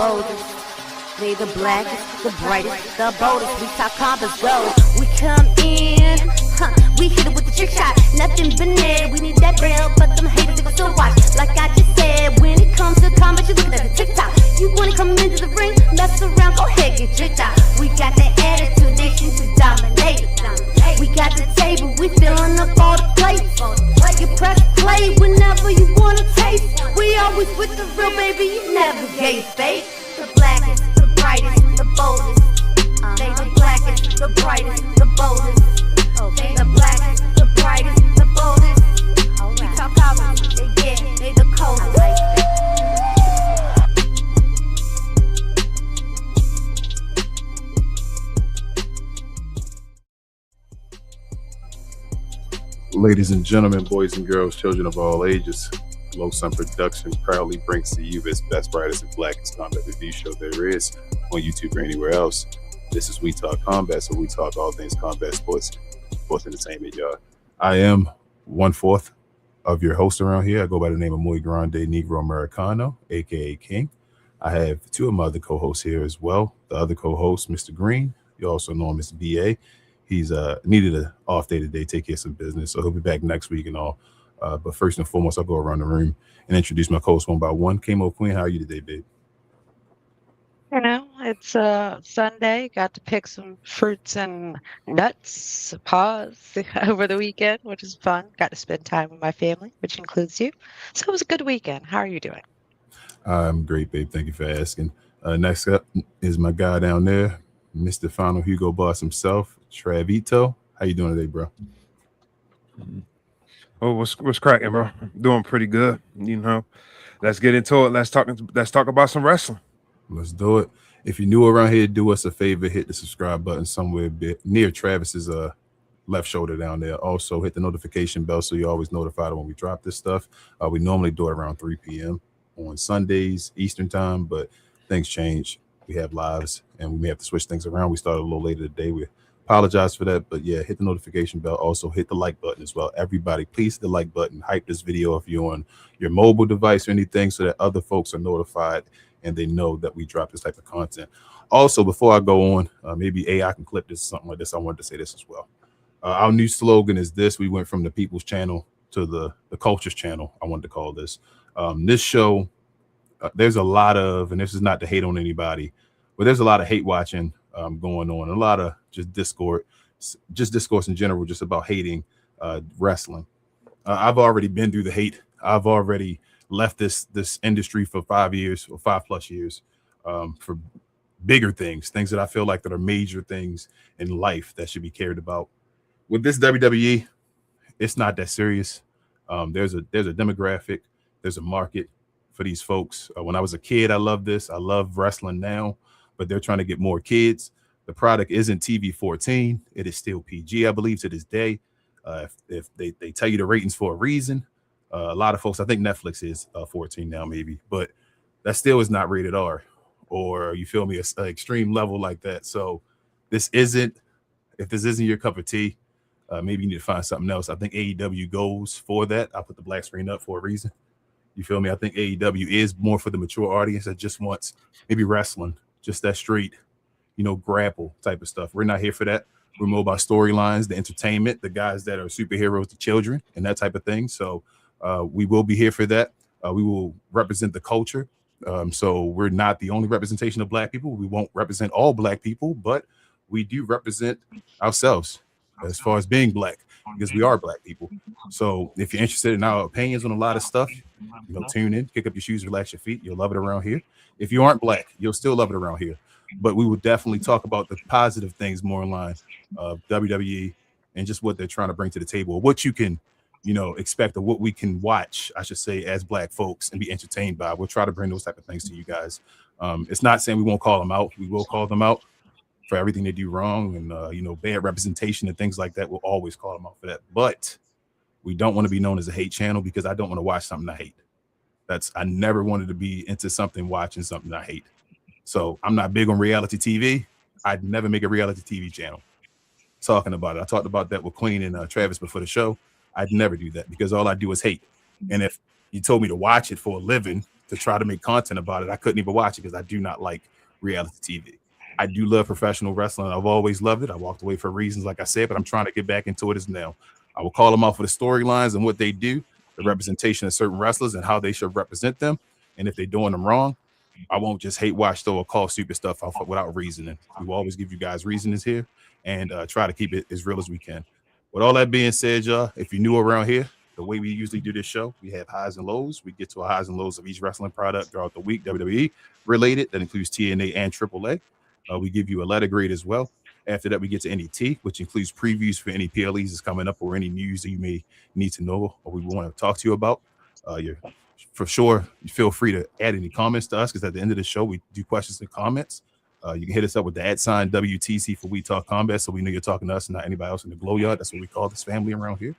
boldest. They the blackest, the brightest, the boldest. We talk combos, go. We come in, we hit it with the trick shot. Nothing but net. We need that bell, but them haters they gon' still watch. Like I just said, when it comes to combos, you looking at the TikTok. You wanna come into the ring, mess around, go ahead, get tricked out. We got the attitude, nation to dominate. We got the table, we filling up all the plates. You press play whenever you wanna taste. We always with the real, baby, you never gave fake. The blackest, the brightest, the boldest. They the blackest, the brightest, the boldest. They the blackest, the brightest, the boldest. We talk about they the coldest. Ladies and gentlemen, boys and girls, children of all ages, Low Sun Production proudly brings to you this best, brightest, and blackest combat review show there is on YouTube or anywhere else. This is We Talk Combat, so we talk all things combat sports entertainment, y'all. I am 1/4 of your host around here. I go by the name of Muy Grande Negro Americano, aka King. I have two of my other co-hosts here as well. The other co-host, Mr. Green, you also know him as BA. He's needed an off day today, take care of some business, so he'll be back next week and all. But first and foremost, I'll go around the room and introduce my co-hosts one by one. K-Mo Queen, how are you today, babe? You know, it's Sunday. Got to pick some fruits and nuts, paws over the weekend, which is fun. Got to spend time with my family, which includes you. So it was a good weekend. How are you doing? I'm great, babe. Thank you for asking. Next up is my guy down there, Mr. Final Hugo Boss himself, Travito. How you doing today, bro? Oh, what's cracking, bro? Doing pretty good. You know, let's get into it. Let's talk about some wrestling. Let's do it. If you're new around here, do us a favor, hit the subscribe button somewhere a bit near Travis's left shoulder down there. Also, hit the notification bell so you're always notified when we drop this stuff. We normally do it around 3 p.m. on Sundays, Eastern time, but things change. We have lives, and we may have to switch things around. We started a little later today. We apologize for that, but yeah, hit the notification bell. Also, hit the like button as well. Everybody, please hit the like button. Hype this video if you're on your mobile device or anything so that other folks are notified and they know that we drop this type of content. Also, before I go on, maybe AI can clip this, something like this. I wanted to say this as well. Our new slogan is this. We went from the People's Channel to the Culture's Channel, I wanted to call this. This show, there's a lot of, and this is not to hate on anybody, but there's a lot of hate watching going on, a lot of just discourse in general, just about hating wrestling. I've already been through the hate. I've already left this industry for 5 years or 5+ years for bigger things that I feel like that are major things in life that should be cared about. With this WWE, it's not that serious. There's a demographic, there's a market for these folks. When I was a kid, I loved this. I love wrestling now, but they're trying to get more kids. The product isn't TV 14. It is still PG, I believe, to this day. If they tell you the ratings for a reason, a lot of folks, I think Netflix is 14 now, maybe, but that still is not rated R, or you feel me, an extreme level like that. So if this isn't your cup of tea, maybe you need to find something else. I think AEW goes for that. I put the black screen up for a reason. You feel me? I think AEW is more for the mature audience that just wants maybe wrestling, just that straight, grapple type of stuff. We're not here for that. We're more about storylines, the entertainment, the guys that are superheroes to children and that type of thing. So we will be here for that. We will represent the culture. So we're not the only representation of black people. We won't represent all black people, but we do represent ourselves as far as being black, because we are black people. So if you're interested in our opinions on a lot of stuff, tune in, kick up your shoes, relax your feet. You'll love it around here. If you aren't black, you'll still love it around here. But we will definitely talk about the positive things more in line of WWE and just what they're trying to bring to the table, what you can, expect, or what we can watch, I should say, as black folks and be entertained by. We'll try to bring those type of things to you guys. It's not saying we won't call them out. We will call them out for everything they do wrong and, bad representation and things like that. We'll always call them out for that. But we don't want to be known as a hate channel, because I don't want to watch something I hate. I never wanted to be into something, watching something I hate. So I'm not big on reality TV. I'd never make a reality TV channel talking about it. I talked about that with Queen and Travis before the show. I'd never do that, because all I do is hate. And if you told me to watch it for a living, to try to make content about it, I couldn't even watch it because I do not like reality TV. I do love professional wrestling. I've always loved it. I walked away for reasons, like I said, but I'm trying to get back into it as now. I will call them out for the storylines and what they do, the representation of certain wrestlers and how they should represent them. And if they're doing them wrong, I won't just hate watch though or call stupid stuff out without reasoning. We will always give you guys reasonings here and try to keep it as real as we can. With all that being said, y'all, if you're new around here, the way we usually do this show, we have highs and lows. We get to our highs and lows of each wrestling product throughout the week, WWE related. That includes TNA and AAA. We give you a letter grade as well. After that, we get to NET, which includes previews for any PLEs that's coming up or any news that you may need to know or we want to talk to you about. You're for sure, you feel free to add any comments to us because at the end of the show, we do questions and comments. You can hit us up with the @ WTC for We Talk Combat, so we know you're talking to us and not anybody else in the Glow Yard. That's what we call this family around here.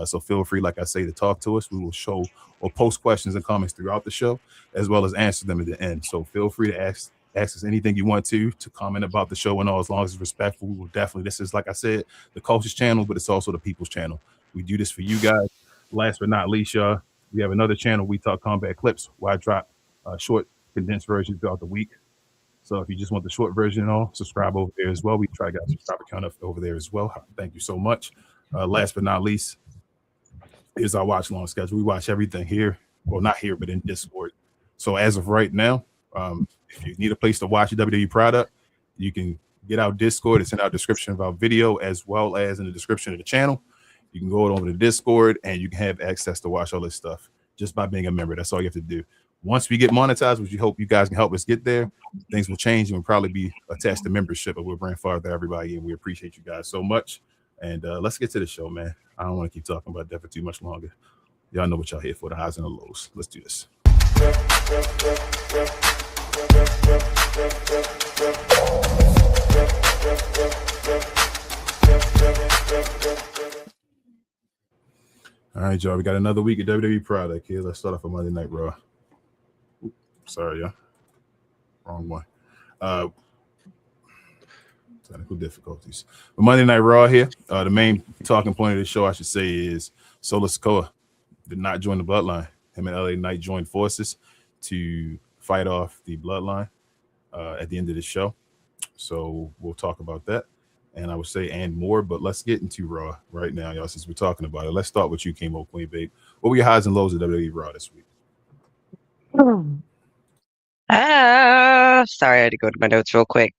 So feel free, like I say, to talk to us. We will show or post questions and comments throughout the show, as well as answer them at the end. So feel free to ask us anything you want to comment about the show and all, as long as it's respectful. We will definitely, this is, like I said, the Culture's channel, but it's also the People's channel. We do this for you guys. Last but not least, y'all, we have another channel, We Talk Combat Clips, where I drop short, condensed versions throughout the week. So if you just want the short version and all, subscribe over there as well. We try to get a subscriber count up over there as well. Thank you so much. Last but not least, here's our watch long schedule. We watch everything here, well, not here, but in Discord. So as of right now, if you need a place to watch a WWE product, you can get our Discord. It's in our description of our video, as well as in the description of the channel. You can go over to Discord and you can have access to watch all this stuff just by being a member. That's all you have to do. Once we get monetized, which we hope you guys can help us get there, things will change and we'll probably be attached to membership, but we'll grandfather everybody, and we appreciate you guys so much. And let's get to the show, man. I don't want to keep talking about that for too much longer. Y'all know what y'all here for, the highs and the lows. Let's do this. All right, y'all. We got another week of WWE product here. Let's start off with Monday Night Raw. Oops, sorry, y'all. Wrong one. Technical difficulties. But Monday Night Raw here. The main talking point of the show, I should say, is Solo Sikoa did not join the Bloodline. Him and LA Knight joined forces to fight off the Bloodline at the end of the show. So we'll talk about that. And I would say and more, but let's get into Raw right now, y'all, since we're talking about it. Let's start with you, Chemo Queen, babe. What were your highs and lows of WWE Raw this week? Sorry, I had to go to my notes real quick.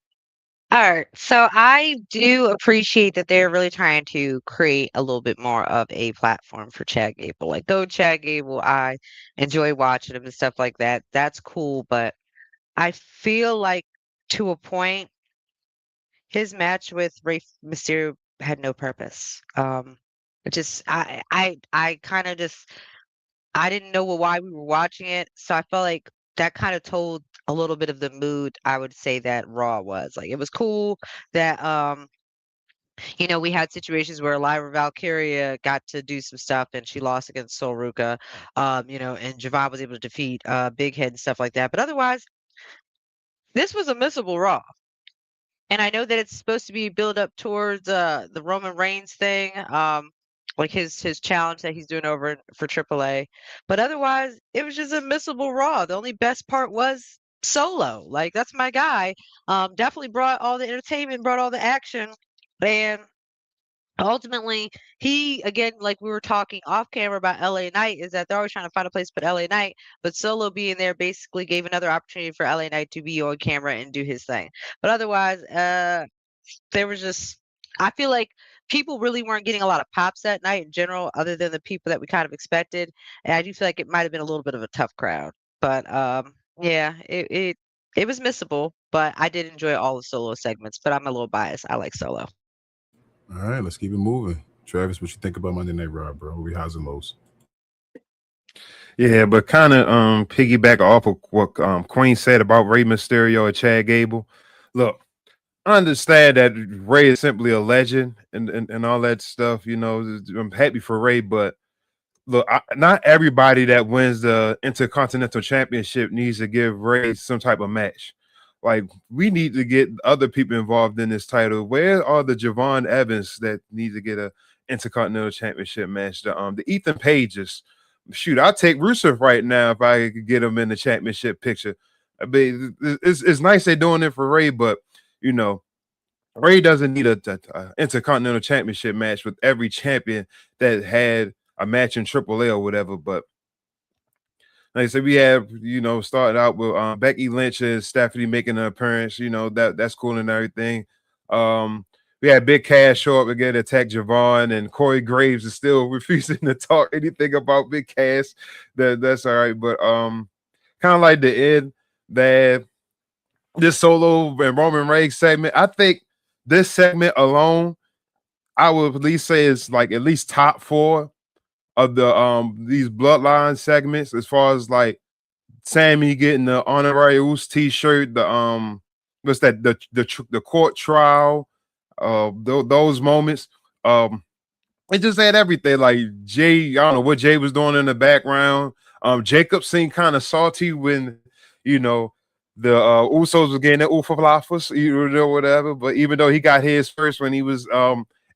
All right, so I do appreciate that they're really trying to create a little bit more of a platform for Chad Gable. Like, though Chad Gable, I enjoy watching him and stuff like that. That's cool, but I feel like to a point, his match with Rey Mysterio had no purpose. It just I kind of just I didn't know why we were watching it, so I felt like that kind of told a little bit of the mood, I would say, that Raw was. Like, it was cool that we had situations where Lyra Valkyria got to do some stuff and she lost against Sol Ruka, and Javon was able to defeat Big Head and stuff like that. But otherwise, this was a missable Raw. And I know that it's supposed to be build up towards the Roman Reigns thing, like his challenge that he's doing over for AAA. But otherwise, it was just a missable Raw. The only best part was Solo. Like, that's my guy. Definitely brought all the entertainment, brought all the action. And ultimately, he, again, like we were talking off camera about LA Knight, is that they're always trying to find a place to put LA Knight, but Solo being there basically gave another opportunity for LA Knight to be on camera and do his thing. But otherwise, there was just, I feel like people really weren't getting a lot of pops that night in general, other than the people that we kind of expected. And I do feel like it might have been a little bit of a tough crowd. But yeah, it was missable, but I did enjoy all the Solo segments, but I'm a little biased. I like Solo. All right, let's keep it moving. Travis, what you think about Monday Night Raw, bro? What were your highs and lows? Yeah, but kind of piggyback off of what Queen said about Rey Mysterio and Chad Gable. Look, I understand that Rey is simply a legend and all that stuff. I'm happy for Rey, but look, not everybody that wins the Intercontinental Championship needs to give Rey some type of match. Like, we need to get other people involved in this title. Where are the Javon Evans that need to get a Intercontinental Championship match? The Ethan Pages, shoot, I'll take Rusev right now if I could get him in the championship picture. I mean, it's nice they're doing it for Ray, but you know, Ray doesn't need a intercontinental championship match with every champion that had a match in AAA or whatever. But like I said, we have, you know, started out with Becky Lynch and Stephanie making an appearance. You know, that's cool and everything. We had Big Cass show up again, attack Javon, and Corey Graves is still refusing to talk anything about Big Cass. That's all right. But kind of like the end that this Solo and Roman Reigns segment, I think this segment alone, I would at least say is like at least top 4 of the these bloodline segments, as far as like Sammy getting the honorary Uso t-shirt, the what's that, the court trial, those moments. It just had everything. Like Jay, I don't know what Jay was doing in the background. Jacob seemed kind of salty when, you know, the Usos were getting their Ufalafas, you know, whatever. But even though he got his first when he was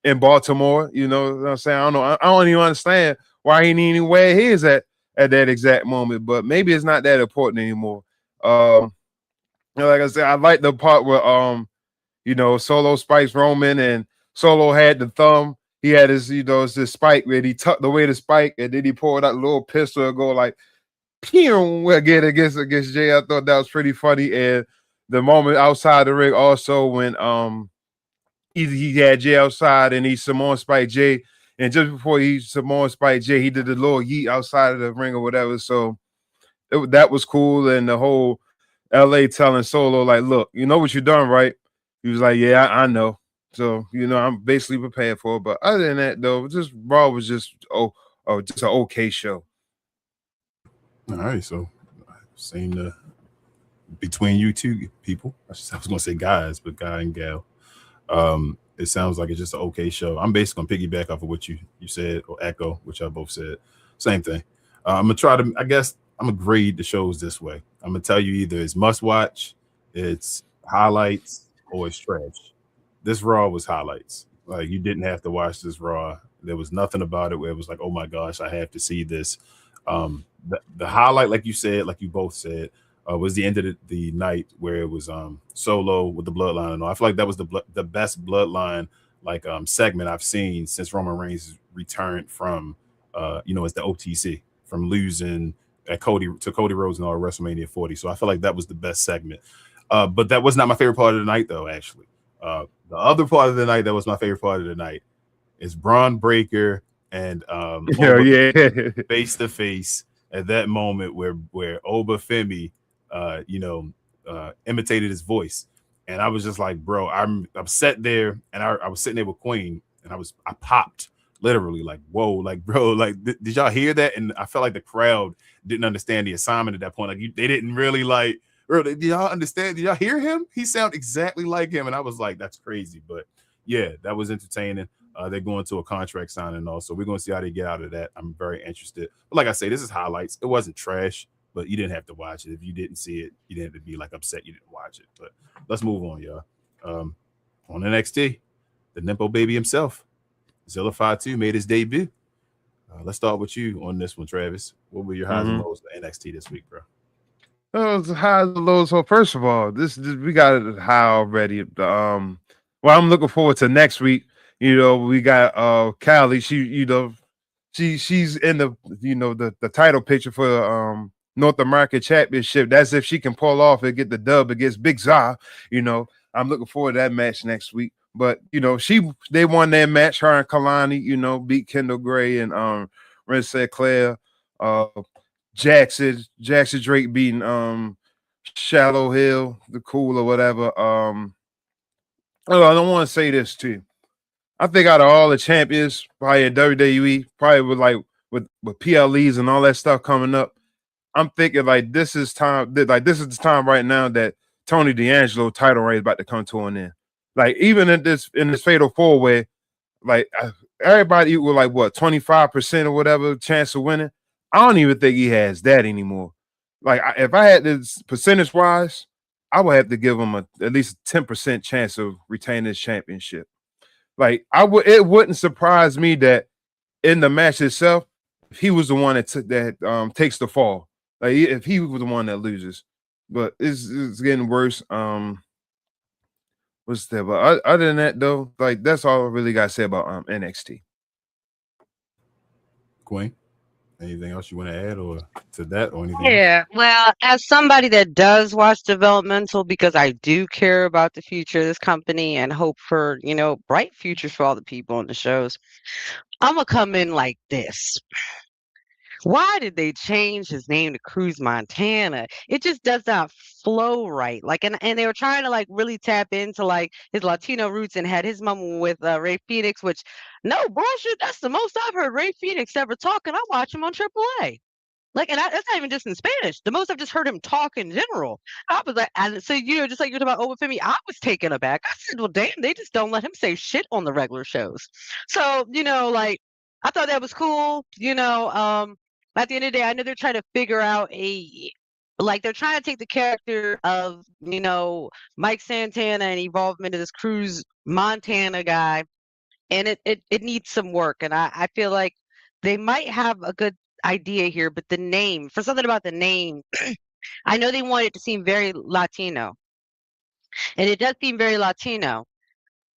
in Baltimore, you know what I'm saying? I don't know. I don't even understand why he didn't even wear his at that exact moment. But maybe it's not that important anymore. You know, like I said, I like the part where you know, Solo spikes Roman, and Solo had the thumb. He had his, you know, it's this spike where he tucked away the spike, and then he pulled out a little pistol and go like, pew, again against Jay. I thought that was pretty funny. And the moment outside the ring also when he had Jay outside and he Samoan spiked Jay, and just before he Samoan spiked Jay, he did the little yeet outside of the ring or whatever. So that was cool. And the whole LA telling Solo, like, look, you know what you done, right? He was like, yeah, I know. So, you know, I'm basically prepared for it. But other than that, though, just Raw was just just an okay show. All right, so same between you two people. I was gonna say guys, but guy and gal. It sounds like it's just an okay show. I'm basically gonna piggyback off of what you said, or echo, which I both said. Same thing. I'm gonna try to, I guess I'm gonna grade the shows this way. I'm gonna tell you either it's must watch, it's highlights, or it's trash. This Raw was highlights. Like, you didn't have to watch this Raw. There was nothing about it where it was like, oh my gosh, I have to see this. The highlight, like you said, like you both said, was the end of the night where it was Solo with the bloodline and all. I feel like that was the best bloodline like segment I've seen since Roman Reigns returned from you know, as the OTC, from losing at Cody Rhodes and all WrestleMania 40. So I feel like that was the best segment. But that was not my favorite part of the night, though. Actually, the other part of the night that was my favorite part of the night is Braun Breaker and face to face at that moment where Obafemi you know, imitated his voice, and I was just like, bro, I'm sat there, and I was sitting there with Queen, and I popped literally, like, whoa, like, bro, like, did y'all hear that? And I felt like the crowd didn't understand the assignment at that point. Like, they didn't really like, bro, did y'all understand? Did y'all hear him? He sounded exactly like him, and I was like, that's crazy. But yeah, that was entertaining. They're going to a contract signing also. We're going to see how they get out of that. I'm very interested. But like I say, this is highlights. It wasn't trash, but you didn't have to watch it. If you didn't see it, you didn't have to be like upset you didn't watch it. But let's move on, y'all. On NXT, the Nimpo baby himself, Zilla 5-2, made his debut. Let's start with you on this one, Travis. What were your highs and lows for NXT this week, bro? Oh, it's highs and lows. So first of all, this we got it high already. Well, I'm looking forward to next week. You know, we got Callie. She, you know, she's in the, you know, the title picture for the North American Championship. That's if she can pull off and get the dub against Big Za. You know, I'm looking forward to that match next week. But you know, they won their match. Her and Kalani, you know, beat Kendall Gray and Ren Claire. Jackson Drake beating Shallow Hill, the Cool or whatever. I don't want to say this too. I think out of all the champions, probably in WWE, probably with PLEs and all that stuff coming up, I'm thinking like this is the time right now that Tony D'Angelo title reign is about to come to an end. Like, even in this fatal 4-way, like everybody equal like what 25% or whatever chance of winning. I don't even think he has that anymore. Like, if I had this percentage wise, I would have to give him at least a 10% chance of retaining his championship. Like, it wouldn't surprise me that in the match itself, if he was the one that takes the fall, like if he was the one that loses. But it's getting worse. What's that? But other than that, though, like that's all I really got to say about NXT. Queen, anything else you want to add or to that or anything else? Yeah, well, as somebody that does watch developmental, because I do care about the future of this company and hope for, bright futures for all the people on the shows, I'm gonna come in like this. Why did they change his name to Cruz Montana? It just does not flow right. Like, and they were trying to like really tap into like his Latino roots and had his mom with Ray Phoenix, which no bullshit. That's the most I've heard Ray Phoenix ever talk, and I watch him on AAA. Like, and that's not even just in Spanish. The most I've just heard him talk in general. I was like, and so just like you're talking about Obafemi, I was taken aback. I said, well, damn, they just don't let him say shit on the regular shows. So, like, I thought that was cool. At the end of the day, I know they're trying to figure out they're trying to take the character of, Mike Santana and evolve him into this Cruz Montana guy, and it needs some work. And I feel like they might have a good idea here, but the name, for something about the name, I know they want it to seem very Latino, and it does seem very Latino,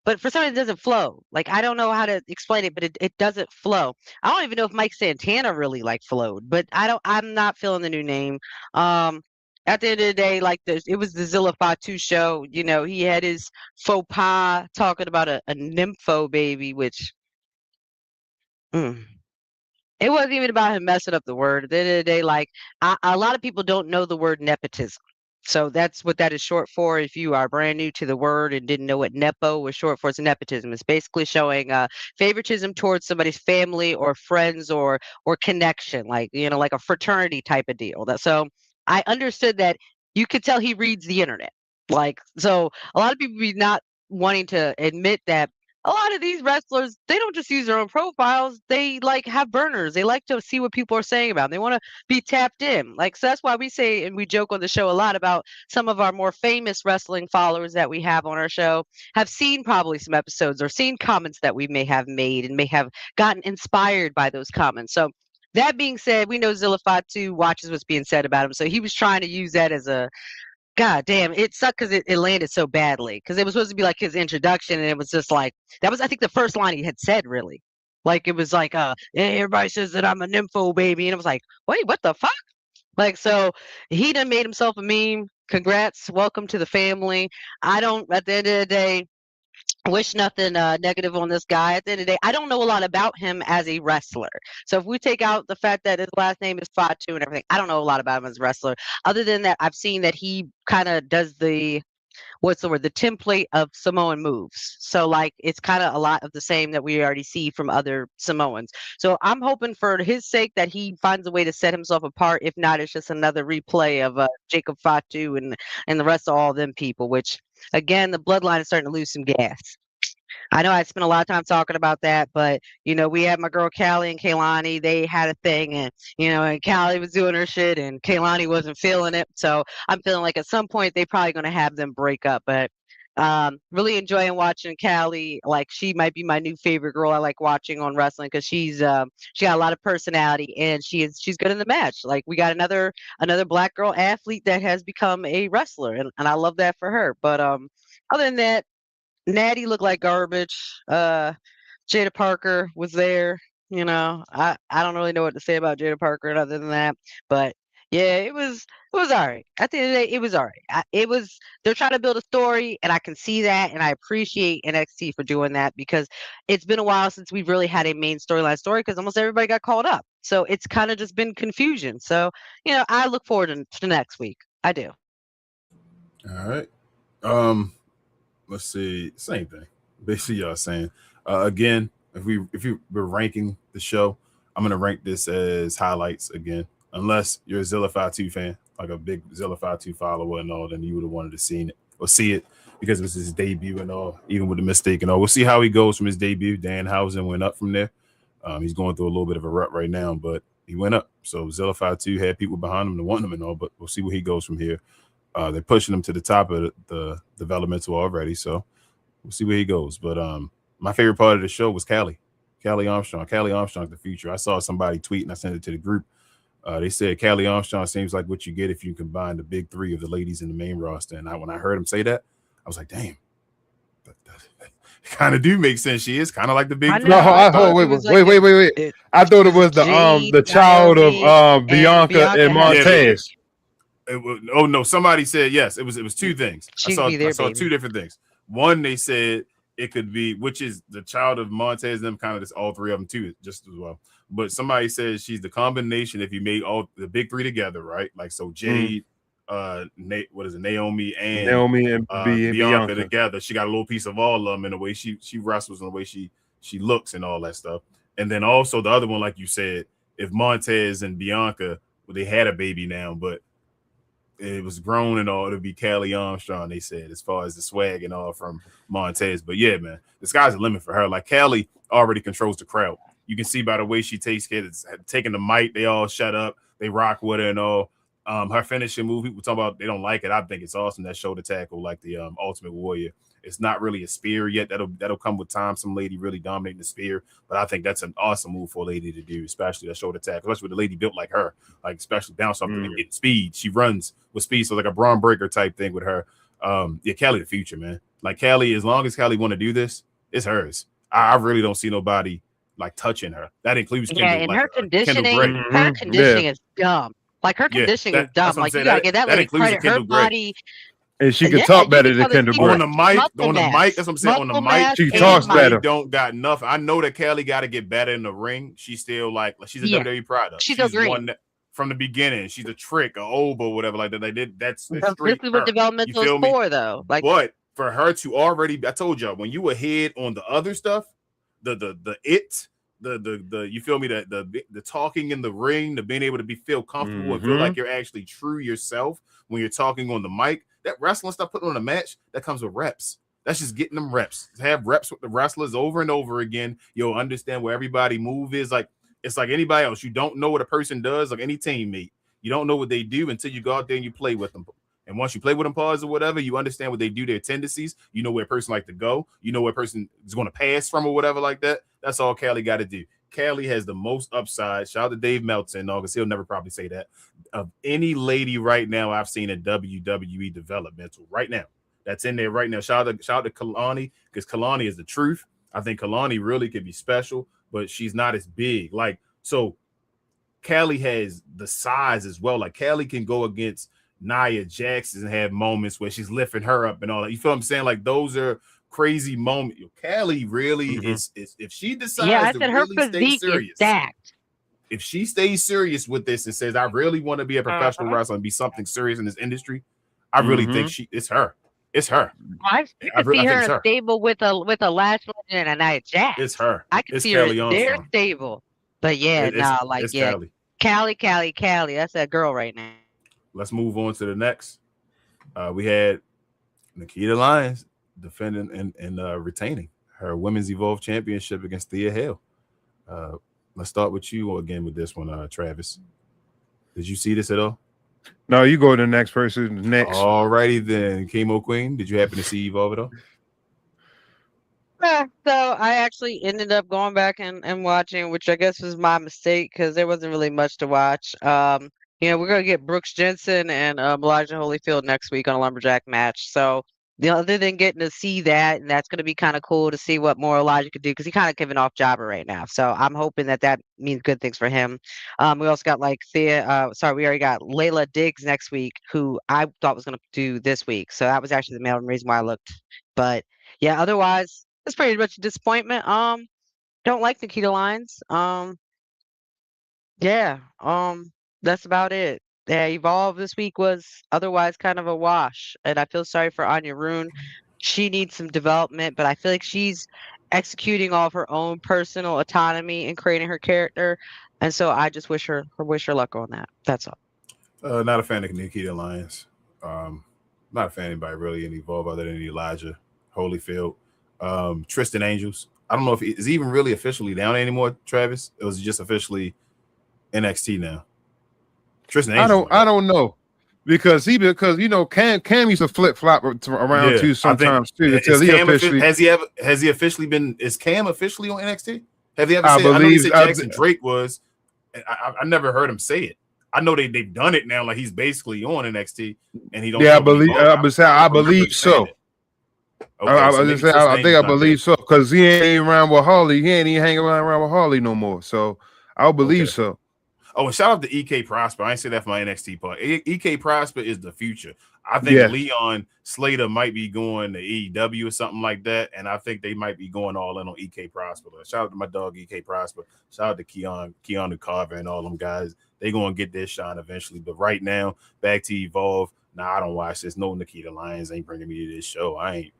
but for some reason it doesn't flow. Like, I don't know how to explain it, but it doesn't flow. I don't even know if Mike Santana really flowed, but I'm not feeling the new name. At the end of the day, it was the Zilla Fatu show. He had his faux pas talking about a nympho baby, which it wasn't even about him messing up the word. At the end of the day, a lot of people don't know the word nepotism. So that's what that is short for. If you are brand new to the word and didn't know what nepo was short for, it's nepotism. It's basically showing favoritism towards somebody's family or friends or connection, like a fraternity type of deal. So I understood that. You could tell he reads the internet. So a lot of people be not wanting to admit that a lot of these wrestlers, they don't just use their own profiles. They have burners. They like to see what people are saying about them. They want to be tapped in. So that's why we say, and we joke on the show a lot about some of our more famous wrestling followers that we have on our show have seen probably some episodes or seen comments that we may have made and may have gotten inspired by those comments. So that being said, we know Zilla Fatu watches what's being said about him. So he was trying to use that as a, God damn, it sucked because it landed so badly. Because it was supposed to be like his introduction, and it was just that was, I think, the first line he had said, really. It was everybody says that I'm a nympho baby, and it was like, wait, what the fuck? So he done made himself a meme. Congrats, welcome to the family. At the end of the day, wish nothing negative on this guy. At the end of the day, I don't know a lot about him as a wrestler. So if we take out the fact that his last name is Fatu and everything, I don't know a lot about him as a wrestler. Other than that, I've seen that he kind of does the template of Samoan moves. So it's kind of a lot of the same that we already see from other Samoans. So I'm hoping for his sake that he finds a way to set himself apart. If not, it's just another replay of Jacob Fatu and the rest of all them people, which again, the bloodline is starting to lose some gas. I know I spent a lot of time talking about that, but we had my girl Callie and Kaylani. They had a thing, and and Callie was doing her shit, and Kaylani wasn't feeling it. So I'm feeling like at some point they probably going to have them break up. But really enjoying watching Callie. She might be my new favorite girl. I like watching on wrestling because she got a lot of personality, and she's good in the match. We got another black girl athlete that has become a wrestler, and I love that for her. But other than that, Natty looked like garbage. Jada Parker was there. I don't really know what to say about Jada Parker other than that. But yeah, it was all right. At the end of the day, it was all right. They're trying to build a story, and I can see that, and I appreciate NXT for doing that because it's been a while since we've really had a main storyline story because almost everybody got called up. So it's kind of just been confusion. So I look forward to next week. I do. All right. Let's see, same thing. Basically, y'all saying again, if we're ranking the show, I'm gonna rank this as highlights again. Unless you're a Zilla Fatu fan, like a big Zilla Fatu follower and all, then you would have wanted to see it because it was his debut and all, even with the mistake and all. We'll see how he goes from his debut. Danhausen went up from there. He's going through a little bit of a rut right now, but he went up. So Zilla Fatu had people behind him to want him and all, but we'll see where he goes from here. They're pushing him to the top of the developmental already, so we'll see where he goes. But my favorite part of the show was Callie. Callie Armstrong's the future. I saw somebody tweet and I sent it to the group. They said Callie Armstrong seems like what you get if you combine the big three of the ladies in the main roster. And when I heard him say that, I was like, damn, that kind of do make sense. She is kind of like the big three. No, wait. I thought it was the child of Bianca and Montez. Oh no, somebody said yes. It was two things. I saw two different things. One, they said it could be, which is the child of Montez and them, kind of just all three of them too, just as well. But somebody says she's the combination if you made all the big three together, right? Like so Jade, Naomi and Bianca together. She got a little piece of all of them in the way she wrestles and the way she looks and all that stuff. And then also the other one, like you said, if Montez and Bianca, well, they had a baby now, but it was grown and all, it'll be Callie Armstrong, they said, as far as the swag and all from Montez. But yeah, man, the sky's the limit for her. Like Callie already controls the crowd. You can see by the way she takes care of taking the mic, they all shut up, they rock with her and all. Her finishing move, people talk about they don't like it. I think it's awesome, that shoulder tackle, like the Ultimate Warrior. It's not really a spear yet. That'll come with time. Some lady really dominating the spear, but I think that's an awesome move for a lady to do, especially that shoulder tackle, especially with a lady built like her, like especially bounce off and get speed. She runs with speed, so like a Braun Breaker type thing with her. Yeah, Callie the future, man. Like Callie, as long as Callie want to do this, it's hers. I really don't see nobody like touching her. That includes Kendall, and like, her conditioning. Kendall Her conditioning is dumb. Like her conditioning is dumb. Like you gotta get that lady credit. Her body. And she can talk better than Kendall Gray. On the mic, that's what I'm saying. On the mic, she talks better. Don't got enough. I know that Callie got to get better in the ring. She's still like she's a WWE product. She's one that, from the beginning. She's a trick, a oba, whatever like that. They did that's this is what developmental is for, though. Like, but for her to already, I told y'all when you ahead on the other stuff, the you feel me, the talking in the ring, the being able to feel comfortable and feel like you're actually true yourself when you're talking on the mic. That wrestling stuff put on a match, that comes with reps. That's just getting them reps. Have reps with the wrestlers over and over again. You'll understand where everybody move is. Like it's like anybody else. You don't know what a person does, like any teammate. You don't know what they do until you go out there and you play with them. And once you play with them, pause or whatever, you understand what they do, their tendencies. You know where a person like to go. You know where a person is going to pass from or whatever like that. That's all Callie got to do. Callie has the most upside. Shout out to Dave Meltzer, because he'll never probably say that, of any lady right now I've seen in WWE developmental right now. That's in there right now. Shout out to Kalani, because Kalani is the truth. I think Kalani really could be special, but she's not as big. Like, so Callie has the size as well. Like Callie can go against Nia Jax and have moments where she's lifting her up and all that. You feel what I'm saying? Like those are crazy moment. Callie really is if she decides to really stay serious, if she stays serious with this and says, I really want to be a professional wrestler and be something serious in this industry, I really think it's her. It's her. I could see her in a stable with a Lash Legend and a Nia Jax. It's her. I could see her in their stable. But yeah, Callie. That's that girl right now. Let's move on to the next. We had Nikita Lyons defending and retaining her Women's Evolve Championship against Thea Hale. Let's start with you again with this one, Travis. Did you see this at all? No, you go to the next person next. All righty then. Chemo Queen, did you happen to see Evolve at all? So I actually ended up going back and watching, which I guess was my mistake because there wasn't really much to watch. We're going to get Brooks Jensen and Elijah Holyfield next week on a lumberjack match. So other than getting to see that, and that's going to be kind of cool to see what more Elijah could do because he's kind of giving off jobber right now. So I'm hoping that means good things for him. We also got we already got Layla Diggs next week, who I thought was going to do this week. So that was actually the main reason why I looked. But yeah, otherwise, it's pretty much a disappointment. Don't like Nikita Lyons. That's about it. Yeah, Evolve this week was otherwise kind of a wash, and I feel sorry for Anya Rune. She needs some development, but I feel like she's executing all of her own personal autonomy and creating her character, and so I just wish her luck on that. That's all. Not a fan of Nikita Lyons. Not a fan of anybody really in Evolve other than Elijah Holyfield. Tristan Angels. I don't know if is he even really officially down anymore, Travis. It was just officially NXT now. Tristan Angels, I don't know because Cam used to flip flop around too sometimes too until he officially has he officially been? Is Cam officially on NXT? Have they ever I said? I know he believe. said Jackson Drake was. I never heard him say it. I know they've done it now. Like he's basically on NXT, and he don't Yeah, I show up believe. anymore. I Remember believe saying so. it. Okay, so I maybe just say first I name think is I not there. believe so because he ain't around with Harley. He ain't even hanging around with Harley no more. So I believe Okay. so. Oh, and shout out to EK Prosper. I ain't say that for my NXT part. EK Prosper is the future. I think Yeah. Leon Slater might be going to AEW or something like that, and I think they might be going all in on EK Prosper. Shout out to my dog EK Prosper. Shout out to Keanu Carver and all them guys. They gonna get their shine eventually. But right now, back to Evolve. Nah, I don't watch this. No, Nikita Lyons ain't bringing me to this show. I ain't.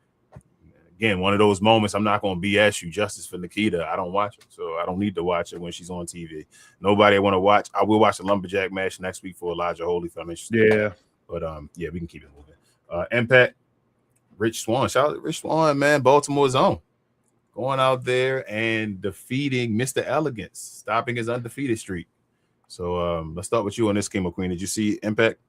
Again, one of those moments I'm not going to BS you justice for Nikita. I don't watch it, so I don't need to watch it when she's on TV. Nobody I want to watch. I will watch the Lumberjack match next week for Elijah Holy if I'm interested. Yeah. But yeah, we can keep it moving. Impact, Rich Swann. Shout out to Rich Swann, man. Baltimore's own. Going out there and defeating Mr. Elegance, stopping his undefeated streak. So let's start with you on this, King McQueen. Did you see Impact?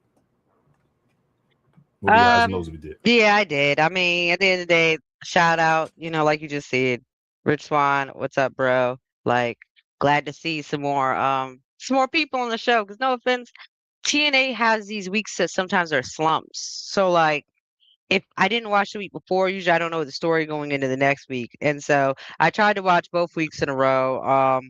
What were your eyes and nose if you did? Yeah, I did. I mean, at the end of the day, shout out, like you just said, Rich Swan, what's up, bro? Like, glad to see some more people on the show. Because no offense, TNA has these weeks that sometimes are slumps. So like, if I didn't watch the week before, usually I don't know the story going into the next week, and so I tried to watch both weeks in a row.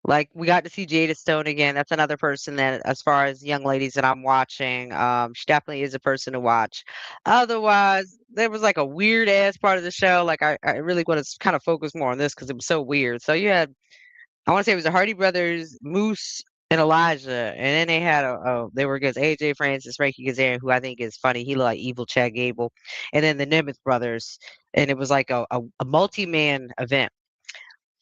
Like we got to see Jada Stone again. That's another person that, as far as young ladies that I'm watching, she definitely is a person to watch. Otherwise, there was like a weird ass part of the show. Like I really want to kind of focus more on this because it was so weird. So you had, I want to say it was the Hardy Brothers, Moose, and Elijah, and then they had they were against AJ Francis, Frankie Kazarian, who I think is funny. He looked like evil Chad Gable, and then the Nemeth brothers, and it was like a multi-man event.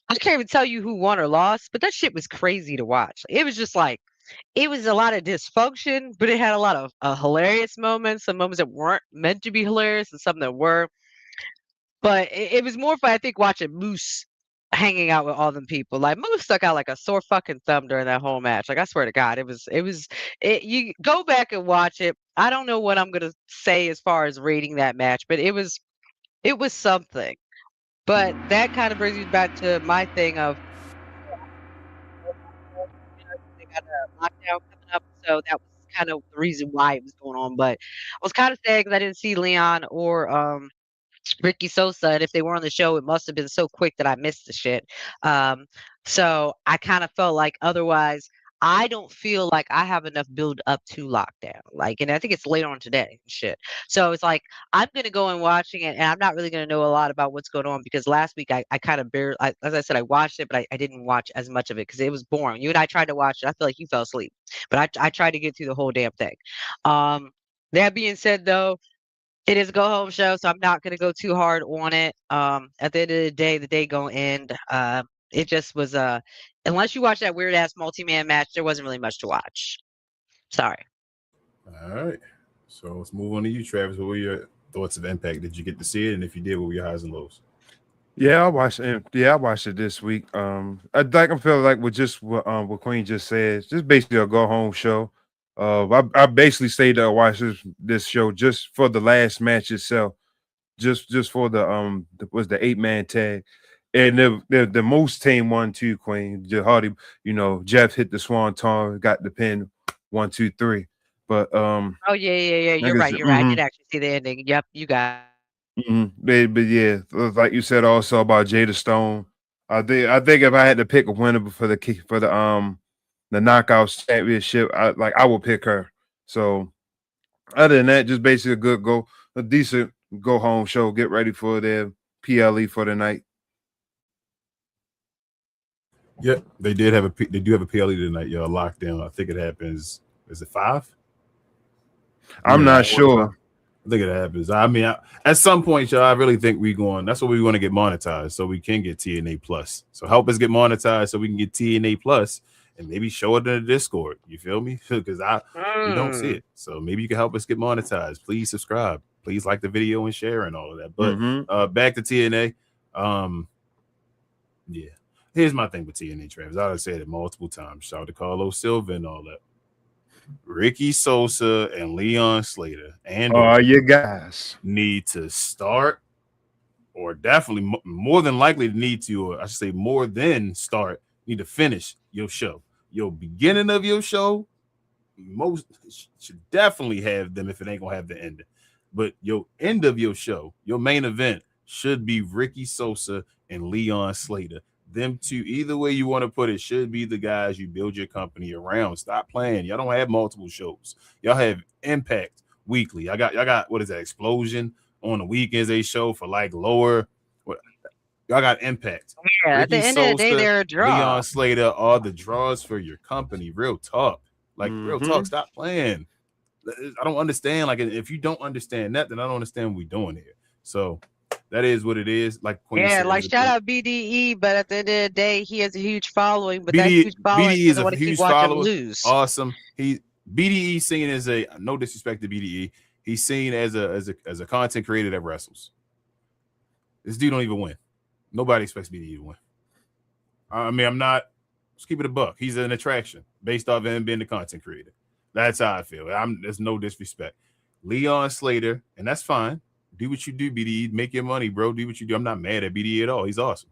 I can't even tell you who won or lost, but that shit was crazy to watch. It was just like it was a lot of dysfunction, but it had a lot of hilarious moments, some moments that weren't meant to be hilarious, and some that were. But it was more fun, I think, watching Moose hanging out with all them people. Like Moose stuck out like a sore fucking thumb during that whole match. Like I swear to God, you go back and watch it. I don't know what I'm gonna say as far as rating that match, but it was something. But that kind of brings me back to my thing of they got a lockdown coming up, so that was kind of the reason why it was going on. But I was kind of sad because I didn't see Leon or Ricky Sosa, and if they were on the show, it must have been so quick that I missed the shit. Um, so I kind of felt like otherwise, I don't feel like I have enough build up to lockdown. Like, and I think it's later on today and shit. So it's like I'm gonna go and watching it, and I'm not really gonna know a lot about what's going on because last week I kind of barely, as I said, I watched it, but I didn't watch as much of it because it was boring. You and I tried to watch it. I feel like you fell asleep, but I tried to get through the whole damn thing. Um, that being said, though. It is a go home show, so I'm not gonna go too hard on it. At the end of the day gonna end. It just was unless you watch that weird ass multi-man match, there wasn't really much to watch. Sorry. All right. So let's move on to you, Travis. What were your thoughts of Impact? Did you get to see it? And if you did, what were your highs and lows? Yeah, I watched it. Yeah, I watched it this week. I feel like with just what Queen just said, just basically a go home show. I basically stayed to watch this show just for the last match itself, just for was the 8-man tag, and the most team 1-2 Queen. The Hardy, Jeff hit the swanton, got the pin 1-2-3. But Oh yeah. You're right. You're right. I did actually see the ending. Yep, you got. But yeah, like you said also about Jada Stone. I think if I had to pick a winner for the Knockouts Championship, I would pick her. So other than that, just basically a decent go home show. Get ready for their PLE for the night. Yeah, they do have a PLE tonight, y'all. Lockdown. I think it happens. Is it 5? I'm not sure. I think it happens. I mean, at some point, y'all, I really think we're going. That's what we want to get monetized, so we can get TNA Plus. So help us get monetized, so we can get TNA Plus, and maybe show it in the Discord. You feel me? Because we don't see it. So maybe you can help us get monetized. Please subscribe. Please like the video and share and all of that. But back to TNA. Yeah. Here's my thing with TNA, Travis. I've said it multiple times. Shout out to Carlos Silva and all that. Ricky Sosa and Leon Slater and you guys need to start or definitely more than likely to need to, or I should say more than start, need to finish your show. Your beginning of your show, most should definitely have them if it ain't gonna have the ending. But your end of your show, your main event, should be Ricky Sosa and Leon Slater. Them two, either way you want to put it, should be the guys you build your company around. Stop playing. Y'all don't have multiple shows. Y'all have Impact weekly. Y'all got what is that? Explosion on the weekends. They show for like lower. What y'all got? Impact. Yeah, at the Ricky end of the day, Sosa, they're a draw. Leon Slater are the draws for your company. Real talk. Like real talk. Stop playing. I don't understand. Like if you don't understand that, then I don't understand what we're doing here. So that is what it is. Like Queen Yeah, said, like shout out BDE, but at the end of the day, he has a huge following. But that BDE, huge following BDE is doesn't a want to keep huge watching him follower. lose. Awesome. BDE seen as a no disrespect to BDE. He's seen as a content creator that wrestles. This dude don't even win. Nobody expects BDE to win. I mean, I'm not. Let's keep it a buck. He's an attraction based off him being the content creator. That's how I feel. There's no disrespect. Leon Slater, and that's fine. Do what you do, BDE. Make your money, bro. Do what you do. I'm not mad at BDE at all. He's awesome.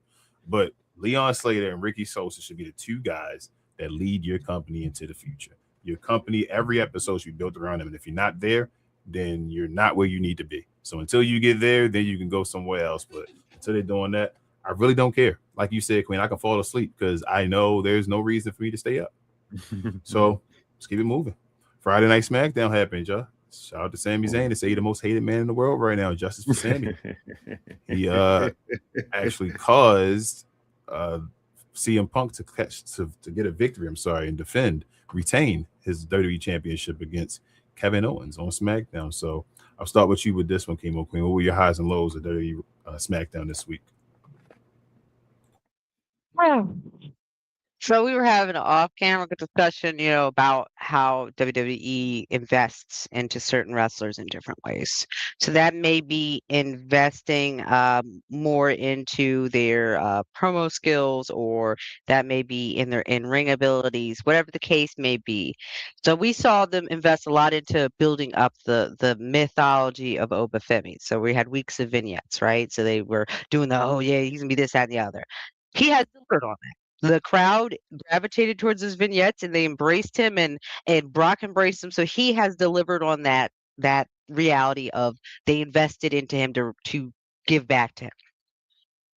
But Leon Slater and Ricky Sosa should be the two guys that lead your company into the future. Your company, every episode should be built around them. And if you're not there, then you're not where you need to be. So until you get there, then you can go somewhere else. But until they're doing that, I really don't care. Like you said, Queen, I can fall asleep because I know there's no reason for me to stay up. So let's keep it moving. Friday Night SmackDown happened, y'all. Shout out to Sami Zayn to say the most hated man in the world right now. Justice for Sami. He actually caused CM Punk to get a victory. And retain his WWE Championship against Kevin Owens on SmackDown. So I'll start with you with this one, Chemo Queen. What were your highs and lows of WWE SmackDown this week? So we were having an off-camera discussion, about how WWE invests into certain wrestlers in different ways. So that may be investing more into their promo skills, or that may be in their in-ring abilities, whatever the case may be. So we saw them invest a lot into building up the mythology of Obafemi. So we had weeks of vignettes, right? So they were doing oh yeah, he's gonna be this, that, and the other. He has delivered on that. The crowd gravitated towards his vignettes and they embraced him, and Brock embraced him. So he has delivered on that reality of they invested into him to give back to him.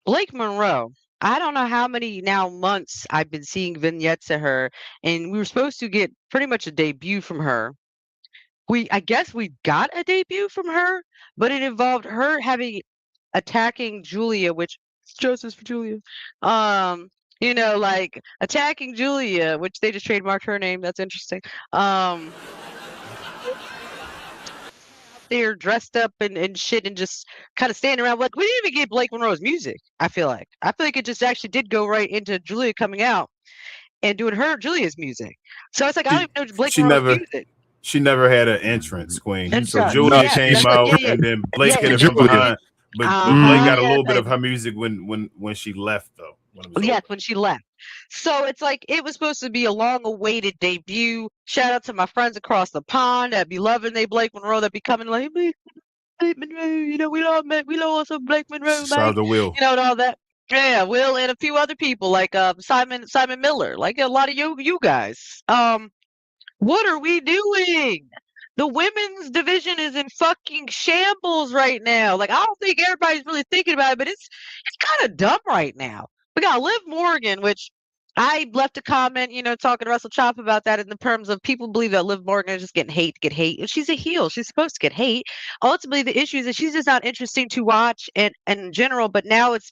Blake Monroe, I don't know how many months I've been seeing vignettes of her, and we were supposed to get pretty much a debut from her. I guess we got a debut from her, but it involved her attacking Julia, which justice for Julia. Like attacking Julia, which they just trademarked her name. That's interesting. They're dressed up and shit and just kind of standing around. Like, we didn't even get Blake Monroe's music, I feel like it just actually did go right into Julia coming out and doing Julia's music. So it's like, I don't even know Blake Monroe's music. She never had an entrance, Queen. And so Julia came out, and then Blake hit her from behind. But Blake got a little bit of her music when she left, though. When she left. So it's like, it was supposed to be a long-awaited debut. Shout out to my friends across the pond that be loving Blake Monroe, that be coming like, Blake Monroe, we love some Blake Monroe, shout out to Will. And all that. Yeah, Will and a few other people like Simon Miller, like a lot of you guys. What are we doing? The women's division is in fucking shambles right now. Like, I don't think everybody's really thinking about it, but it's kind of dumb right now. We got Liv Morgan, which I left a comment, talking to Russell Chop about that in the terms of people believe that Liv Morgan is just getting hate. And she's a heel. She's supposed to get hate. Ultimately, the issue is that she's just not interesting to watch and in general, but now it's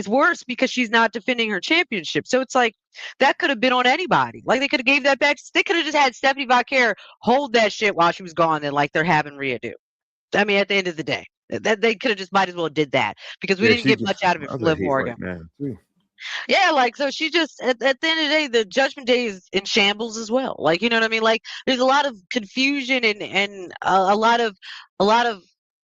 worse because she's not defending her championship. So it's like, that could have been on anybody. Like, they could have gave that back. They could have just had Stephanie Vaquer hold that shit while she was gone, and like they're having Rhea do. I mean, at the end of the day, that they could have just might as well did that, because we didn't get much out of it from Liv Morgan. Yeah, like, so she just at the end of the day, the Judgment Day is in shambles as well. Like, you know what I mean? Like, there's a lot of confusion and a lot of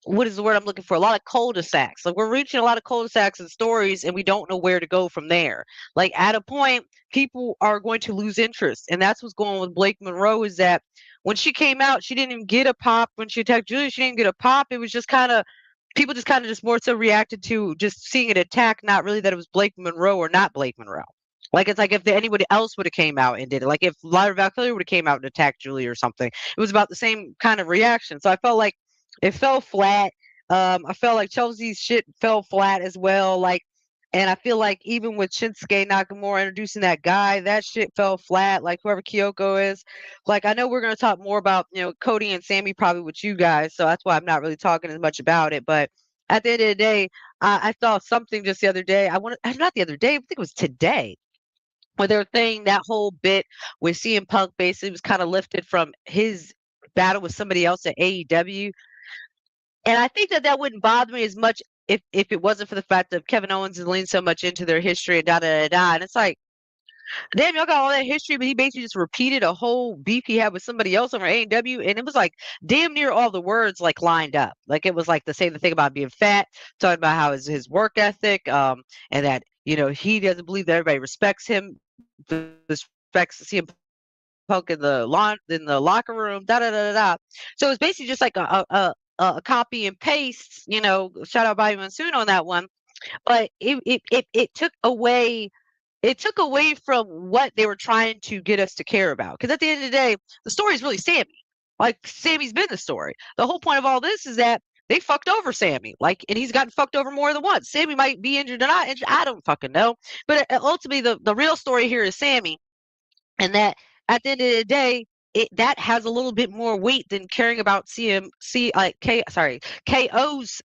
what is the word I'm looking for? A lot of cul-de-sacs. Like, we're reaching a lot of cul-de-sacs and stories, and we don't know where to go from there. Like, at a point, people are going to lose interest, and that's what's going on with Blake Monroe. Is that when she came out, she didn't even get a pop. When she attacked Julia, she didn't get a pop. It was just kind of people just kind of just more so reacted to just seeing an attack, not really that it was Blake Monroe or not Blake Monroe. Like it's like if anybody else would have came out and did it, like if Lyra Valkyrie would have came out and attacked Julie or something, it was about the same kind of reaction. So I felt like it fell flat. I felt like Chelsea's shit fell flat as well. Like, and I feel like even with Shinsuke Nakamura introducing that guy, that shit fell flat. Like whoever Kyoko is, like I know we're gonna talk more about Cody and Sammy probably with you guys, so that's why I'm not really talking as much about it. But at the end of the day, I saw something just the other day. Not the other day, I think it was today where they were saying that whole bit with CM Punk basically was kind of lifted from his battle with somebody else at AEW. And I think that wouldn't bother me as much if it wasn't for the fact that Kevin Owens has leaned so much into their history and da da da da. And it's like, damn, y'all got all that history, but he basically just repeated a whole beef he had with somebody else over AEW, and it was like damn near all the words like lined up. Like it was like the same thing about being fat, talking about how his work ethic, and that he doesn't believe that everybody respects him, respects CM Punk in the locker room, da da da da. So it's basically just like a copy and paste. Shout out Bobby Monsoon on that one, but it took away. It took away from what they were trying to get us to care about. Because at the end of the day, the story is really Sammy. Like, Sammy's been the story. The whole point of all this is that they fucked over Sammy. Like, and he's gotten fucked over more than once. Sammy might be injured or not injured. I don't fucking know. But ultimately, the real story here is Sammy. And that at the end of the day, that has a little bit more weight than caring about KO's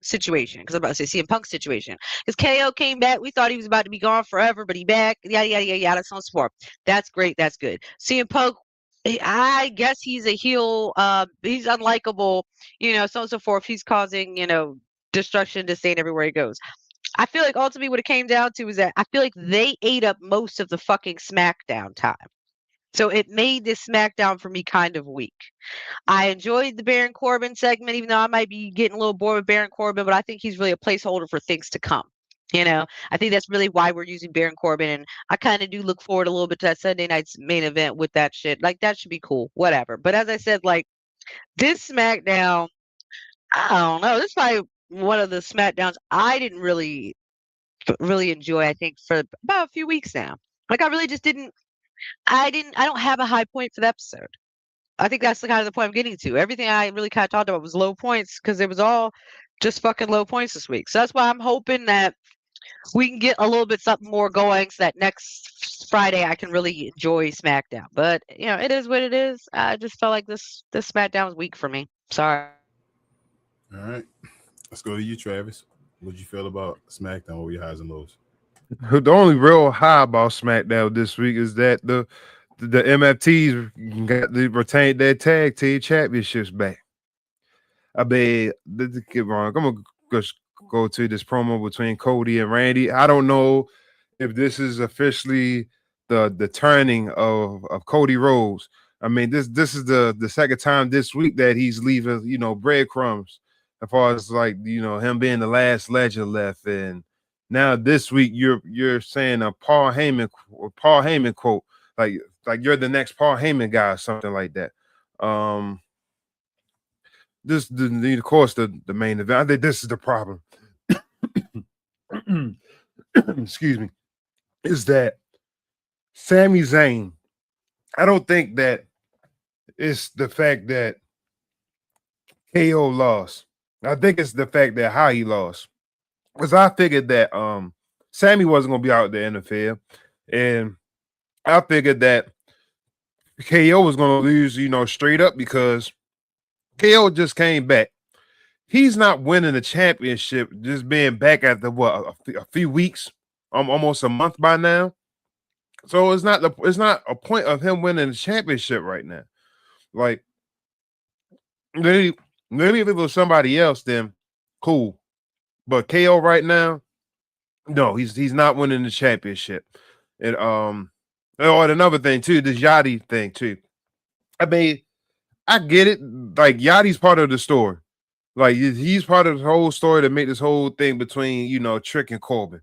situation. Because I'm about to say CM Punk's situation. Because KO came back, we thought he was about to be gone forever, but he back, yada yada yada yada, so on and so forth. That's great, that's good. CM Punk, I guess he's a heel. He's unlikable, so on and so forth. He's causing, destruction, disdain everywhere he goes. I feel like ultimately what it came down to is that I feel like they ate up most of the fucking SmackDown time. So it made this SmackDown for me kind of weak. I enjoyed the Baron Corbin segment, even though I might be getting a little bored with Baron Corbin, but I think he's really a placeholder for things to come. I think that's really why we're using Baron Corbin, and I kind of do look forward a little bit to that Sunday night's main event with that shit. Like, that should be cool, whatever. But as I said, like, this SmackDown, I don't know. This is probably one of the SmackDowns I didn't really enjoy, I think, for about a few weeks now. Like, I really just didn't. I don't have a high point for the episode. I think that's the kind of the point I'm getting to. Everything I really kind of talked about was low points because it was all just fucking low points this week. So that's why I'm hoping that we can get a little bit something more going so that next Friday I can really enjoy SmackDown. But it is what it is. I just felt like this SmackDown was weak for me. Sorry. All right, let's go to you, Travis. What did you feel about SmackDown? What were your highs and lows? The only real high about SmackDown this week is that the MFTs retained their tag team championships back. I mean, get wrong. I'm gonna just go to this promo between Cody and Randy. I don't know if this is officially the turning of Cody Rhodes. I mean, this is the second time this week that he's leaving, breadcrumbs as far as like him being the last legend left. And now this week you're saying a Paul Heyman quote, like you're the next Paul Heyman guy or something like that. This of course the main event. I think this is the problem. Excuse me. Is that Sami Zayn? I don't think that it's the fact that KO lost. I think it's the fact that how he lost. Because I figured that Sammy wasn't gonna be out there in the field, and I figured that KO was gonna lose, straight up because KO just came back. He's not winning the championship, just being back after a few weeks, almost a month by now. So it's not a point of him winning the championship right now. Like maybe if it was somebody else, then cool. But KO right now, no, he's not winning the championship. And another thing too, this Yachty thing too. I mean, I get it. Like Yachty's part of the story. Like he's part of the whole story to make this whole thing between Trick and Corbin.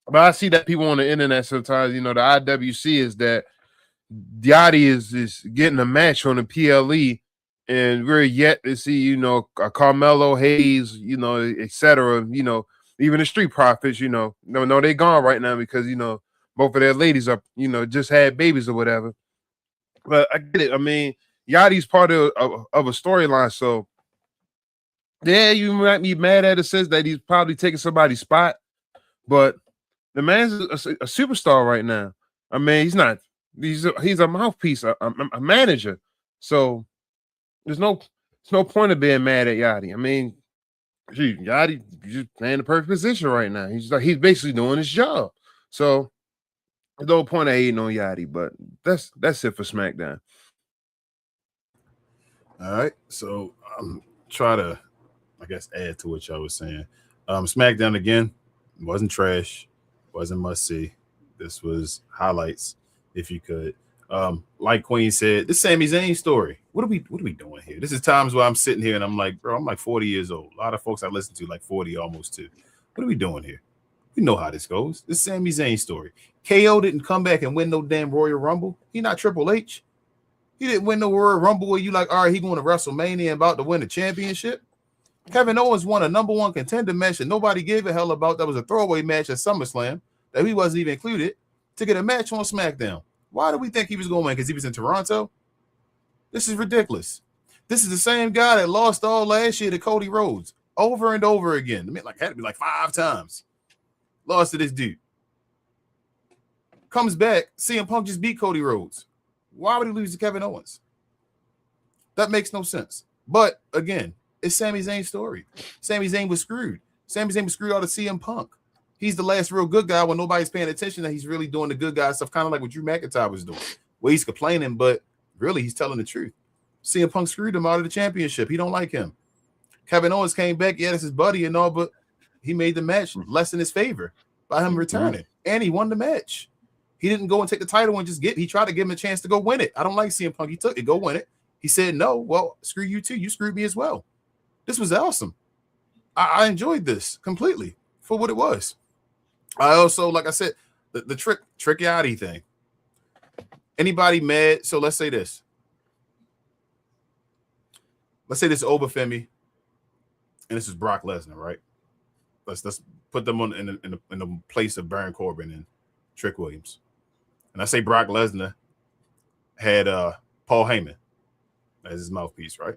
But I see that people on the internet sometimes, the IWC is that Yachty is getting a match on the PLE and we're yet to see, Carmelo Hayes, etc. Even the Street Profits, no, they gone right now because both of their ladies are, just had babies or whatever. But I get it. I mean, Yachty's part of a storyline, so yeah, you might be mad at the sense that he's probably taking somebody's spot, but the man's a superstar right now. I mean, he's not. He's a mouthpiece, a manager. So there's no point of being mad at Yachty. I mean, Yachty just playing the perfect position right now. He's basically doing his job. So there's no point of hating on Yachty, but that's it for SmackDown. All right, so try to, I guess, add to what y'all was saying. SmackDown again wasn't trash, wasn't must see. This was highlights, if you could. Like Queen said, this Sami Zayn story. What are we doing here? This is times where I'm sitting here and I'm like, bro, I'm like 40 years old. A lot of folks I listen to like 40, almost too. What are we doing here? We know how this goes. This Sami Zayn story. KO didn't come back and win no damn Royal Rumble. He not Triple H. He didn't win no Royal Rumble where you like, all right, he going to WrestleMania and about to win the championship. Kevin Owens won a #1 contender match and nobody gave a hell about. That was a throwaway match at SummerSlam that he wasn't even included to get a match on SmackDown. Why do we think he was going to win? Because he was in Toronto? This is ridiculous. This is the same guy that lost all last year to Cody Rhodes over and over again. I mean, like had to be like 5 times. Lost to this dude. Comes back, CM Punk just beat Cody Rhodes. Why would he lose to Kevin Owens? That makes no sense. But again, it's Sami Zayn's story. Sami Zayn was screwed. Sami Zayn was screwed out of CM Punk. He's the last real good guy when nobody's paying attention that he's really doing the good guy stuff, kind of like what Drew McIntyre was doing. Well, he's complaining, but really he's telling the truth. CM Punk screwed him out of the championship. He don't like him. Kevin Owens came back. Yeah, that's his buddy and all, but he made the match less in his favor by him returning. And he won the match. He didn't go and take the title and he tried to give him a chance to go win it. I don't like CM Punk. He took it, go win it. He said, no, well, screw you too. You screwed me as well. This was awesome. I enjoyed this completely for what it was. I also, like I said, the trick Yachty thing. Anybody mad? So let's say this. Let's say this is Obafemi, and this is Brock Lesnar, right? Let's put them in the place of Baron Corbin and Trick Williams. And I say Brock Lesnar had Paul Heyman as his mouthpiece, right?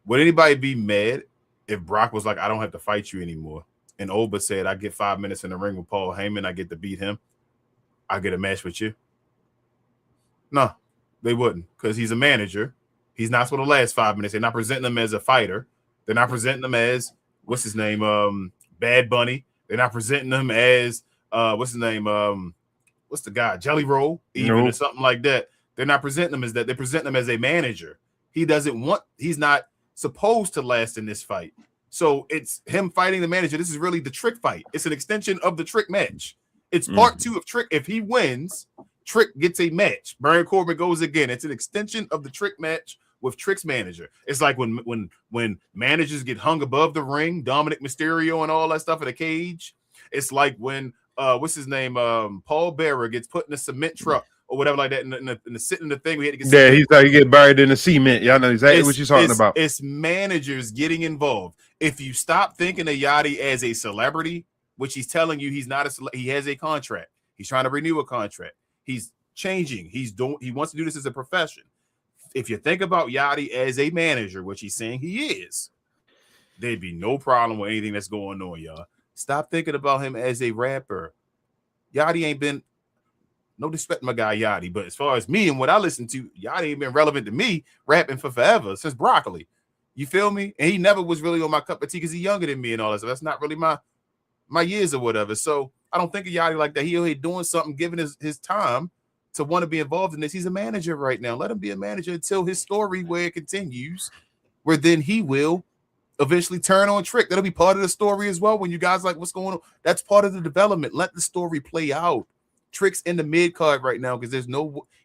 Would anybody be mad if Brock was like, I don't have to fight you anymore? And Oba said, I get 5 minutes in the ring with Paul Heyman. I get to beat him. I get a match with you. No, they wouldn't, because he's a manager. He's not supposed to last 5 minutes. They're not presenting him as a fighter. They're not presenting him as, what's his name? Bad Bunny. They're not presenting him as, what's his name? What's the guy? Jelly Roll, even, or something like that. They're not presenting him as that. They're presenting him as a manager. He's not supposed to last in this fight. So it's him fighting the manager. This is really the Trick fight. It's an extension of the Trick match. It's part 2 of Trick. If he wins, Trick gets a match. Baron Corbin goes again. It's an extension of the Trick match with Trick's manager. It's like when managers get hung above the ring, Dominic Mysterio and all that stuff in a cage. It's like when what's his name? Paul Bearer gets put in a cement truck or whatever like that, in the sitting in the thing we had to get. Yeah, he's like he get buried in the cement. Y'all know exactly what you're talking about. It's managers getting involved. If you stop thinking of Yachty as a celebrity, which he's telling you he's not he has a contract. He's trying to renew a contract. He's changing. He wants to do this as a profession. If you think about Yachty as a manager, which he's saying he is, there'd be no problem with anything that's going on, y'all. Stop thinking about him as a rapper. Yachty ain't been, no disrespect to my guy Yachty, but as far as me and what I listen to, Yachty ain't been relevant to me rapping for forever, since Broccoli. You feel me? And he never was really on my cup of tea because he's younger than me and all that. So that's not really my years or whatever. So I don't think of Yachty like that. He's doing something, giving his time to want to be involved in this. He's a manager right now. Let him be a manager until his story where it continues, where then he will eventually turn on Trick. That'll be part of the story as well. When you guys like, what's going on? That's part of the development. Let the story play out. Trick's in the mid card right now because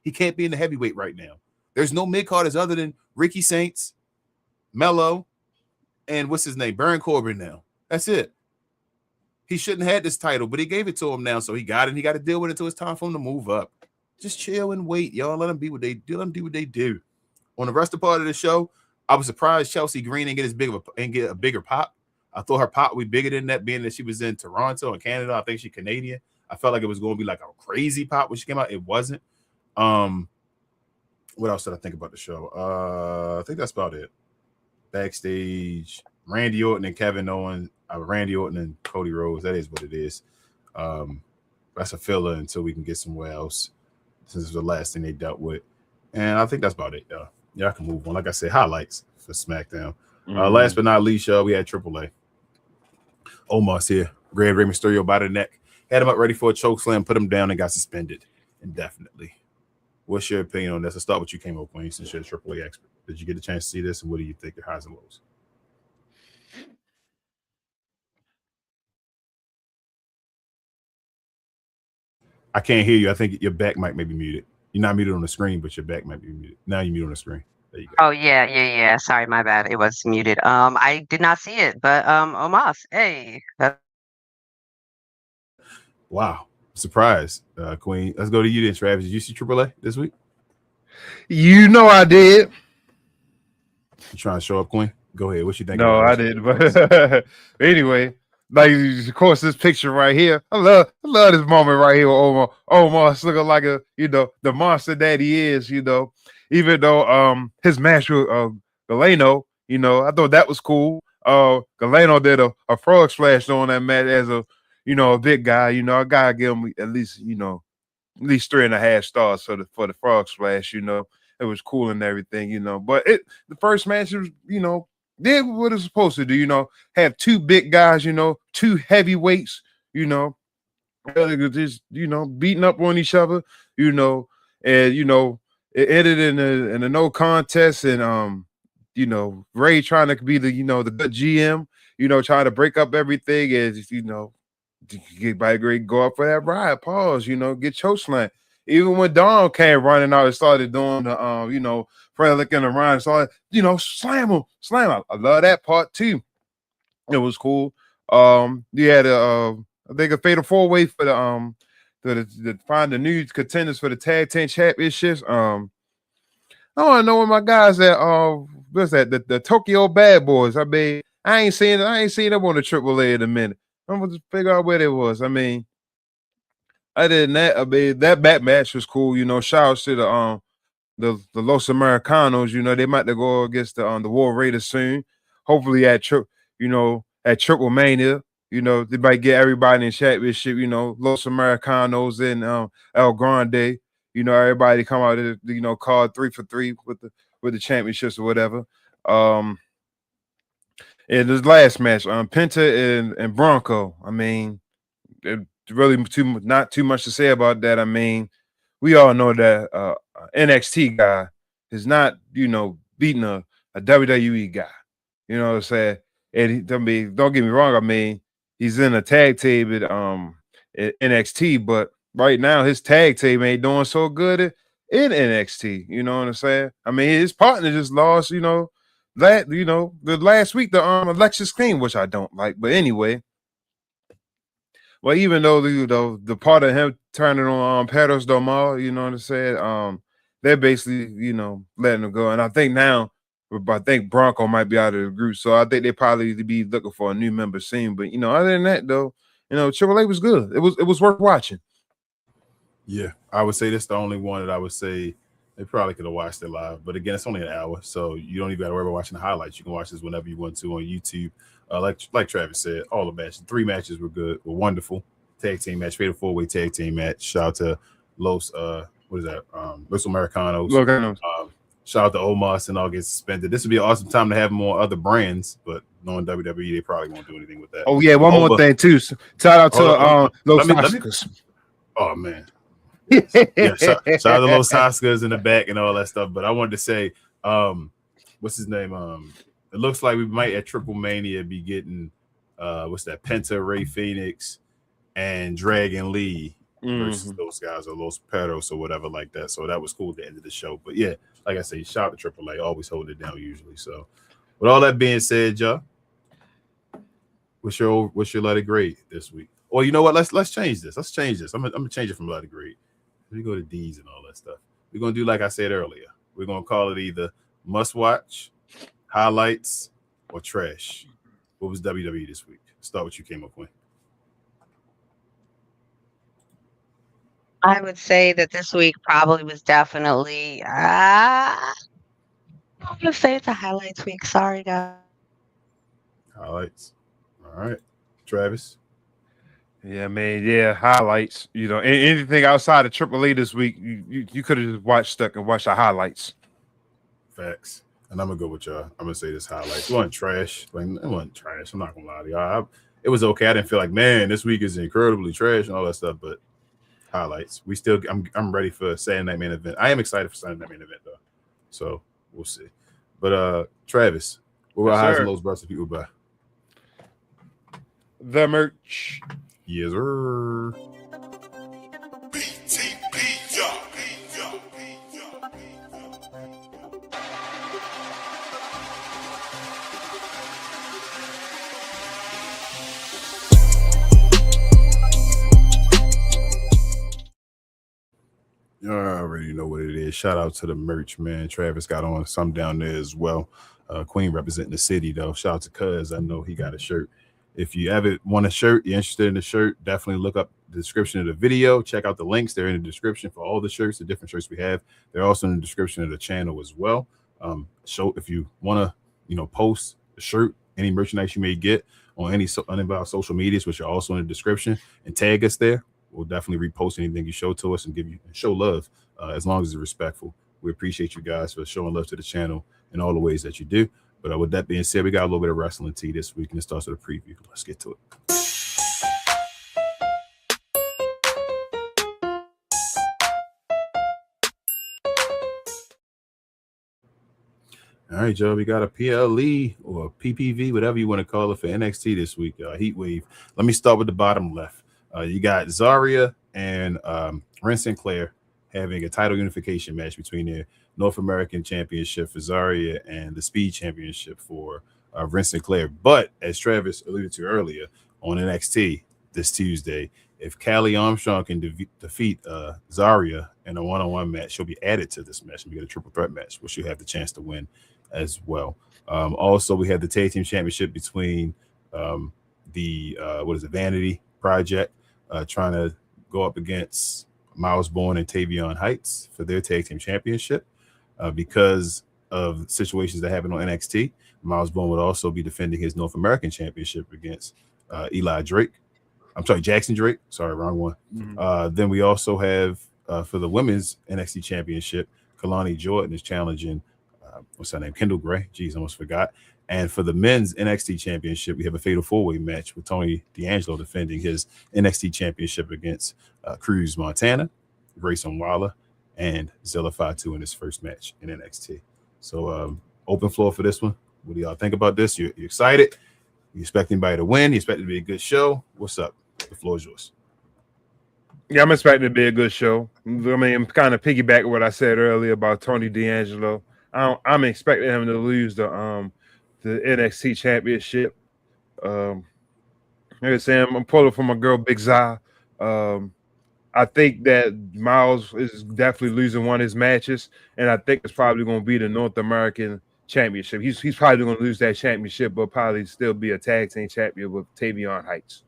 he can't be in the heavyweight right now. There's no mid carders other than Ricky Saints, Mello, and what's his name? Baron Corbin now. That's it. He shouldn't have had this title, but he gave it to him now, so he got it. And he got to deal with it until it's time for him to move up. Just chill and wait, y'all. Let them be what they do. Let them do what they do. on the rest of part of the show, I was surprised Chelsea Green didn't get as big of a bigger pop. I thought her pop would be bigger than that, being that she was in Toronto and Canada. I think she's Canadian. I felt like it was going to be like a crazy pop when she came out. It wasn't. What else did I think about the show? I think that's about it. Backstage, Randy Orton and Kevin Owens, Randy Orton and Cody Rhodes. That is what it is. That's a filler until we can get somewhere else, since it's the last thing they dealt with. And I think that's about it. Yeah, I can move on. Like I said, highlights for SmackDown. Last but not least, we had AAA. Omos here. Grabbed Rey Mysterio by the neck, had him up ready for a choke slam, put him down, and got suspended indefinitely. What's your opinion on this? Let's start with you, Came Up Queen, since you're a AAA expert. Did you get a chance to see this, and what do you think, your highs and lows? I can't hear you. I think your back mic may be muted. You're not muted on the screen, but your back might be muted. Now you're muted on the screen. There you go. Oh yeah. Sorry, my bad. It was muted. I did not see it, but Omos, hey. Wow. Surprise, Queen. Let's go to you then, Travis. Did you see AAA this week? You know I did. You trying to show up, Queen? Go ahead. What you think? No, I didn't. But anyway, like of course, this picture right here. I love this moment right here. Omos looking like the monster that he is. Even though his match with Galeno, I thought that was cool. Galeno did a frog splash on that match as a big guy. I gotta give him at least 3.5 stars for the frog splash. It was cool and everything. But the first match was did what it's supposed to do. Have two big guys. Two heavyweights. Just beating up on each other. And it ended in a no contest, and Ray trying to be the good GM, trying to break up everything, and get by great go up for that ride, pause, get chokeslam. Even when Dom came running out and started doing the Frelick and the run, started, slam him. I love that part too. It was cool. You had I think a fatal 4-way for to find the new contenders for the tag team championships. I want to know where my guys at. What's that? The Tokyo Bad Boys. I mean, I ain't seen them on the AAA in a minute. I'm gonna figure out where they was. I mean, other than that, I mean, that back match was cool. Shout out to the Los Americanos. They might go against the War Raiders soon. Hopefully at Triple Mania. They might get everybody in championship. Los Americanos and El Grande. Everybody come out to call 3 for 3 with the championships or whatever. And this last match, Penta and Bronco. I mean, really not too much to say about that. I mean, we all know that NXT guy is not, beating a WWE guy. You know what I'm saying? And don't get me wrong. I mean, he's in a tag team at NXT, but right now his tag team ain't doing so good in NXT. You know what I'm saying? I mean, his partner just lost, the last week, the Alexis King, which I don't like. But anyway, well, even though the part of him turning on Pedros Del Mal, you know what I'm saying? They're basically, letting him go. And I think now, Bronco might be out of the group. So I think they probably be looking for a new member soon. But other than that, though, Triple A was good. It was worth watching. Yeah, I would say that's the only one that I would say they probably could have watched it live. But again, it's only an hour, so you don't even got to worry about watching the highlights. You can watch this whenever you want to on YouTube. Like Travis said, all the matches, 3 matches were good, were wonderful. Tag team match, fatal 4-way tag team match. Shout out to Los Americanos. Shout out to Omos and all get suspended. This would be an awesome time to have them on other brands, but knowing WWE, they probably won't do anything with that. Oh yeah, one more thing too. Shout out to Los Oscars. Oh man. Yeah, shout out to Los Oscars in the back and all that stuff. But I wanted to say, what's his name? It looks like we might at Triple Mania be getting Penta, Ray Phoenix, and Dragon Lee versus those guys, or Los Perros or whatever like that. So that was cool at the end of the show. But yeah, like I say, shout out to AAA, always hold it down usually. So with all that being said, y'all, what's your letter grade this week? Or you know what? Let's change this. I'm gonna change it from letter grade. We go to D's and all that stuff. We're gonna do like I said earlier. We're gonna call it either must watch, highlights, or trash? What was WWE this week? Start with you, came up with. I would say that this week probably was definitely. I'm gonna say it's a highlights week. Sorry, guys. Highlights. All right, Travis. Yeah, man. Yeah, highlights. You know, anything outside of AAA this week, you could have just watched the highlights. Facts. And I'm gonna go with y'all. I'm gonna say this highlights. It wasn't trash. Like it wasn't trash. I'm not gonna lie to y'all. It was okay. I didn't feel like, man, this week is incredibly trash and all that stuff. But highlights. I'm ready for Saturday Night Main Event. I am excited for Saturday Night Main Event though. So we'll see. But Travis, what were highs and lows brought to people by? The merch. Yes, sir. I already know what it is. Shout out to the merch, man. Travis got on some down there as well. Queen representing the city, though. Shout out to Cuz. I know he got a shirt. If you ever want a shirt, you're interested in the shirt, definitely look up the description of the video. Check out the links. They're in the description for all the shirts, the different shirts we have. They're also in the description of the channel as well. So if you want to, post a shirt, any merchandise you may get on any of our social medias, which are also in the description, and tag us there, we'll definitely repost anything you show to us and show love as long as it's respectful. We appreciate you guys for showing love to the channel in all the ways that you do. But with that being said, we got a little bit of wrestling tea this week, and it starts with a preview. Let's get to it. All right, Joe, we got a PLE or PPV, whatever you want to call it, for NXT this week. Heat Wave. Let me start with the bottom left. You got Zarya and Ren Sinclair having a title unification match between their North American Championship for Zarya and the Speed Championship for Ren Sinclair. But as Travis alluded to earlier, on NXT this Tuesday, if Callie Armstrong can defeat Zarya in a one-on-one match, she'll be added to this match and we get a triple threat match, which she'll have the chance to win as well. Also, we have the Tag Team Championship between Vanity Project trying to go up against Miles Bourne and Tavion Heights for their Tag Team Championship. Because of situations that happen on NXT, Miles Bourne would also be defending his North American Championship against Jackson Drake. Sorry, wrong one. Mm-hmm. Then we also have for the women's NXT Championship, Kalani Jordan is challenging what's her name? Kendall Gray. Jeez, almost forgot. And for the men's NXT Championship, we have a fatal four-way match with Tony D'Angelo defending his NXT Championship against Cruz Montana, Grayson Waller, and Zilla Fatu in his first match in NXT. So open floor for this one. What do y'all think about this? You excited? You expect anybody to win? You expect it to be a good show? What's up? The floor is yours. Yeah, I'm expecting it to be a good show. I mean, I'm kind of piggyback what I said earlier about Tony D'Angelo. I'm expecting him to lose the NXT Championship. Like I said, I'm pulling for my girl Big Zah. I think that Miles is definitely losing one of his matches, and I think it's probably going to be the North American Championship. He's probably going to lose that championship, but probably still be a tag team champion with Tavion Heights.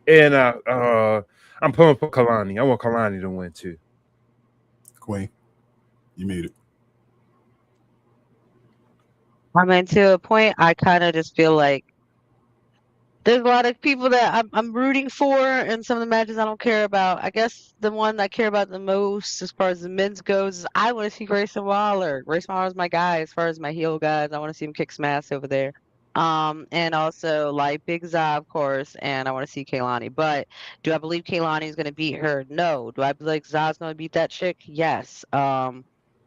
And I'm pulling for Kalani. I want Kalani to win too. Queen, you made it. I mean, to a point, I kind of just feel like there's a lot of people that I'm rooting for in some of the matches I don't care about. I guess the one I care about the most as far as the men's goes is I want to see Grayson Waller. Grayson Waller's my guy as far as my heel guys. I want to see him kick some ass over there. And also like Big Zah, of course, and I want to see Kaylani. But do I believe Kaylani is going to beat her? No. Do I believe Zah's going to beat that chick? Yes.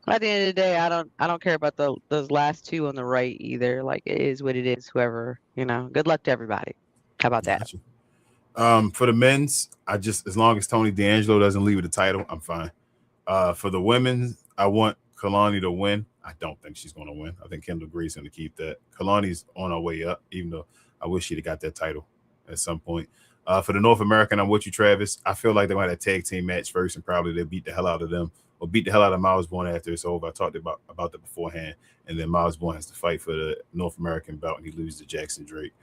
At the end of the day, I don't care about those last two on the right either. Like, it is what it is. Whoever, good luck to everybody. How about that? For the men's, as long as Tony D'Angelo doesn't leave with the title, I'm fine. For the women, I want Kalani to win. I don't think she's going to win. I think Kendall Gray's going to keep that. Kalani's on her way up, even though I wish she'd have got that title at some point. For the North American, I'm with you, Travis. I feel like they're going to have a tag team match first, and probably they'll beat the hell out of them or beat the hell out of Miles Bourne after it's over. I talked about that beforehand. And then Miles Bourne has to fight for the North American belt, and he loses to Jackson Drake.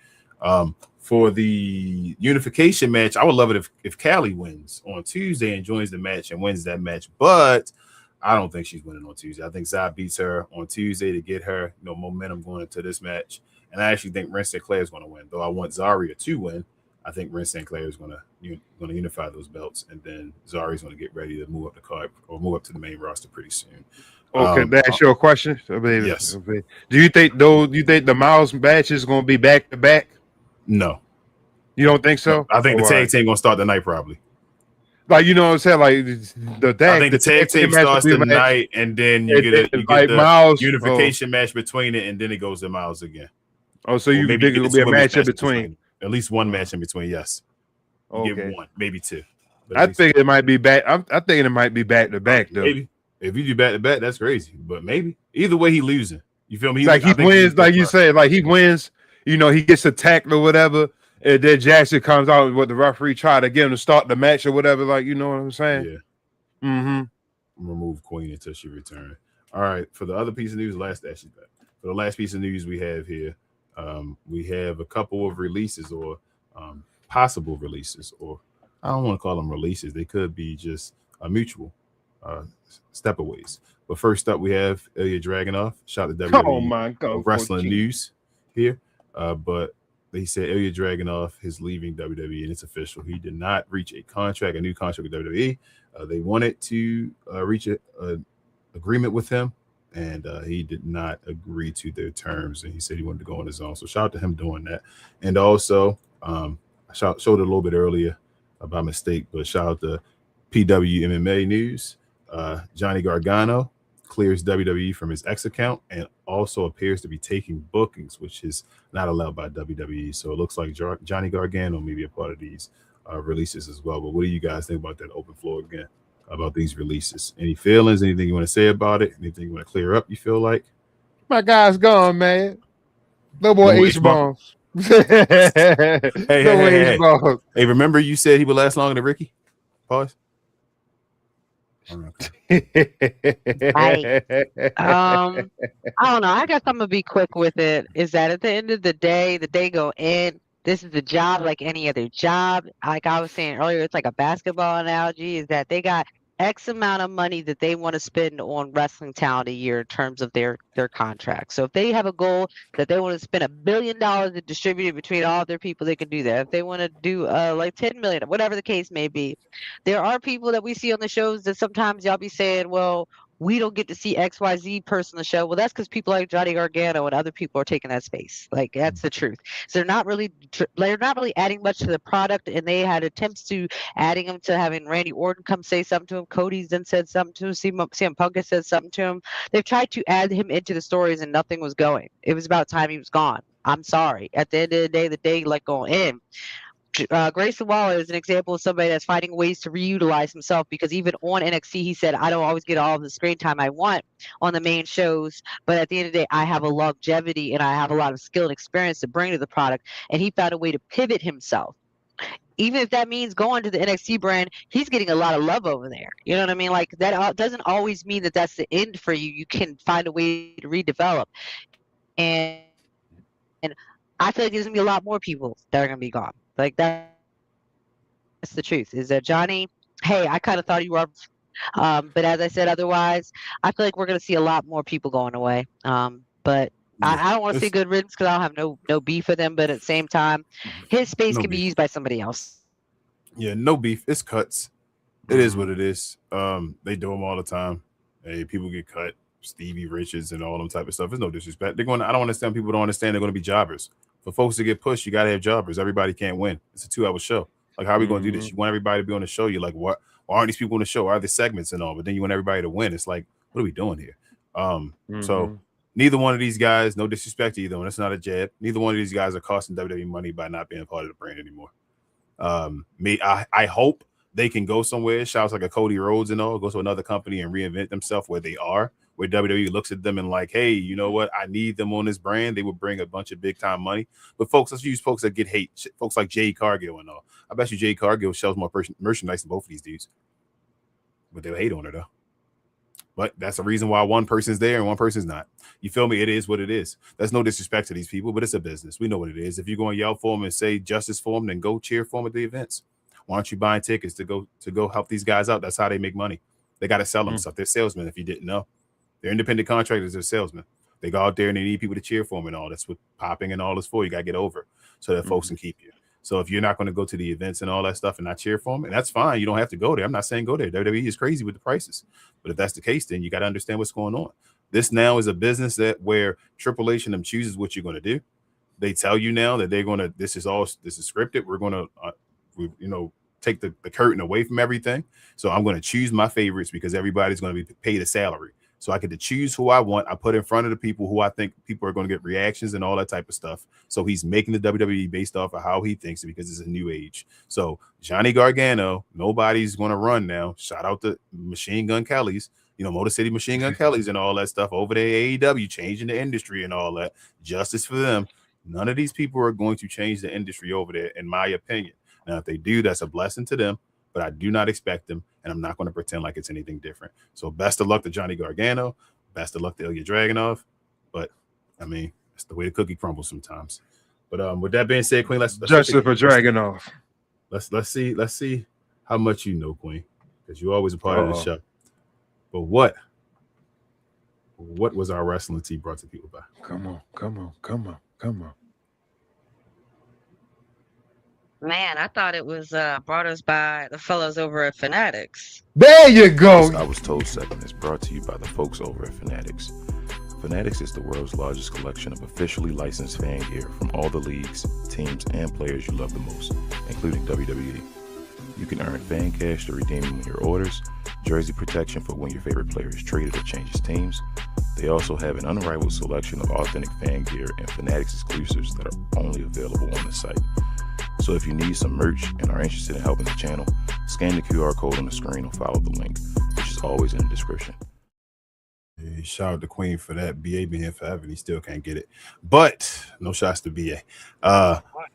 For the unification match, I would love it if Callie wins on Tuesday and joins the match and wins that match. But I don't think she's winning on Tuesday. I think Zai beats her on Tuesday to get her, momentum going into this match. And I actually think Ren Sinclair is going to win. Though I want Zarya to win, I think Ren Sinclair is going to unify those belts, and then Zarya's going to get ready to move up the card or move up to the main roster pretty soon. Okay, that's your question. Yes. Do you think the Miles match is going to be back to back? No. You don't think so? I think the tag team going to start the night probably. Like, you know what I'm saying? Like I think the tag team starts the night, and then you get the Miles unification match between it, and then it goes to Miles again. Oh, so you think it'll be a match in between? At least one match in between, yes. You get one, maybe two. I think it might be back. I'm thinking it might be back to back though. Maybe. If you do back to back, that's crazy. But maybe either way, he losing. You feel me? Like he wins, like you said, like he wins. He gets attacked or whatever, and then Jackson comes out with the referee try to get him to start the match or whatever. Like, you know what I'm saying? Yeah. Mm-hmm. Remove Queen until she returns. All right. For the other piece of news, for the last piece of news we have here, we have a couple of releases or possible releases, or I don't want to call them releases. They could be just a mutual stepaways. But first up, we have Ilya Dragunov. Shout out to WWE. Oh my God, wrestling news here. But they said Ilya Dragunov is leaving WWE, and it's official. He did not reach a new contract with WWE. They wanted to reach an agreement with him, and he did not agree to their terms, and he said he wanted to go on his own. So shout out to him doing that. And also, I showed it a little bit earlier by mistake, but shout out to PW MMA News. Johnny Gargano clears WWE from his X account and also appears to be taking bookings, which is not allowed by WWE. So it looks like Johnny Gargano may be a part of these releases as well. But what do you guys think about that? Open floor again about these releases. Any feelings? Anything you want to say about it? Anything you want to clear up? You feel like my guy's gone, man. Little boy H-bombs. Hey, remember you said he would last longer than Ricky? Pause. I don't know. I guess I'm gonna be quick with it. Is that at the end of the day go in. This is a job like any other job. Like I was saying earlier, it's like a basketball analogy. Is that they got X amount of money that they want to spend on wrestling talent a year in terms of their contract. So if they have a goal that they want to spend $1 billion and distribute it between all their people, they can do that. If they want to do like 10 million, whatever the case may be, there are people that we see on the shows that sometimes y'all be saying, well, we don't get to see XYZ person on the show. Well, that's because people like Johnny Gargano and other people are taking that space. Like that's the truth. So they're not really adding much to the product, and they had attempts to adding him to having Randy Orton come say something to him. Cody's then said something to him. CM Punk has said something to him. They've tried to add him into the stories, and nothing was going. It was about time he was gone. I'm sorry. At the end of the day like going in. Grayson Waller is an example of somebody that's finding ways to reutilize himself, because even on NXT, he said, I don't always get all of the screen time I want on the main shows, but at the end of the day, I have a longevity and I have a lot of skill and experience to bring to the product. And he found a way to pivot himself. Even if that means going to the NXT brand, he's getting a lot of love over there. You know what I mean? Like that doesn't always mean that that's the end for you. You can find a way to redevelop. And I feel like there's going to be a lot more people that are going to be gone. Like that's the truth. Is that Johnny? Hey, I kind of thought you were, but as I said, otherwise, I feel like we're going to see a lot more people going away. But I don't want to see good riddance because I don't have no beef with him. But at the same time, his space can be used by somebody else. Yeah, no beef. It's cuts. It is what it is. They do them all the time. Hey, people get cut. Stevie Richards and all them type of stuff. There's no disrespect. I don't understand. People don't understand they're going to be jobbers. For folks to get pushed, you got to have jobbers. Everybody can't win. It's a 2-hour show. Like, how are we going to do this? You want everybody to be on the show. You're like, what? Why aren't these people on the show? Why are there segments and all? But then you want everybody to win. It's like, what are we doing here? So neither one of these guys, no disrespect to either one. It's not a jab. Neither one of these guys are costing WWE money by not being a part of the brand anymore. I hope they can go somewhere. Shouts like a Cody Rhodes and all, go to another company and reinvent themselves where they are. Where WWE looks at them and like, hey, you know what? I need them on this brand. They would bring a bunch of big time money. But folks, let's use folks that get hate. Folks like Jade Cargill and all. I bet you Jade Cargill sells more merchandise than both of these dudes. But they'll hate on her though. But that's the reason why one person's there and one person's not. You feel me? It is what it is. There's no disrespect to these people, but it's a business. We know what it is. If you're going to yell for them and say justice for them, then go cheer for them at the events. Why aren't you buying tickets to go help these guys out? That's how they make money. They got to sell them stuff. They're salesmen, if you didn't know. They're independent contractors. They're salesmen. They go out there and they need people to cheer for them and all. That's what popping and all this for. You got to get over so that folks can keep you. So if you're not going to go to the events and all that stuff and not cheer for them, and that's fine. You don't have to go there. I'm not saying go there. WWE is crazy with the prices. But if that's the case, then you got to understand what's going on. This now is a business that where Triple H and them chooses what you're going to do. They tell you now that they're going to, this is scripted. We're going to, take the curtain away from everything. So I'm going to choose my favorites because everybody's going to be paid a salary. So I get to choose who I want. I put in front of the people who I think people are going to get reactions and all that type of stuff. So he's making the WWE based off of how he thinks it because it's a new age. So Johnny Gargano, nobody's going to run now. Shout out to Machine Gun Kelly's, Motor City Machine Gun Kelly's and all that stuff over there, AEW, changing the industry and all that. Justice for them. None of these people are going to change the industry over there, in my opinion. Now, if they do, that's a blessing to them, but I do not expect them, and I'm not going to pretend like it's anything different. So best of luck to Johnny Gargano. Best of luck to Ilya Dragunov. But, I mean, it's the way the cookie crumbles sometimes. But with that being said, Queen, let's Justice for Dragunov. Let's see how much you know, Queen, because you're always a part of the show. But what was our wrestling tea brought to people by? Come on. Man, I thought it was brought us by the fellows over at Fanatics. There you go. I was told segment is brought to you by the folks over at Fanatics. Fanatics is the world's largest collection of officially licensed fan gear from all the leagues, teams, and players you love the most, including WWE. You can earn fan cash to redeem when your orders, jersey protection for when your favorite player is traded or changes teams. They also have an unrivaled selection of authentic fan gear and Fanatics exclusives that are only available on the site. So if you need some merch and are interested in helping the channel, scan the QR code on the screen or follow the link, which is always in the description. Hey, shout out to Queen for that. BA been here forever and he still can't get it. But no shots to BA.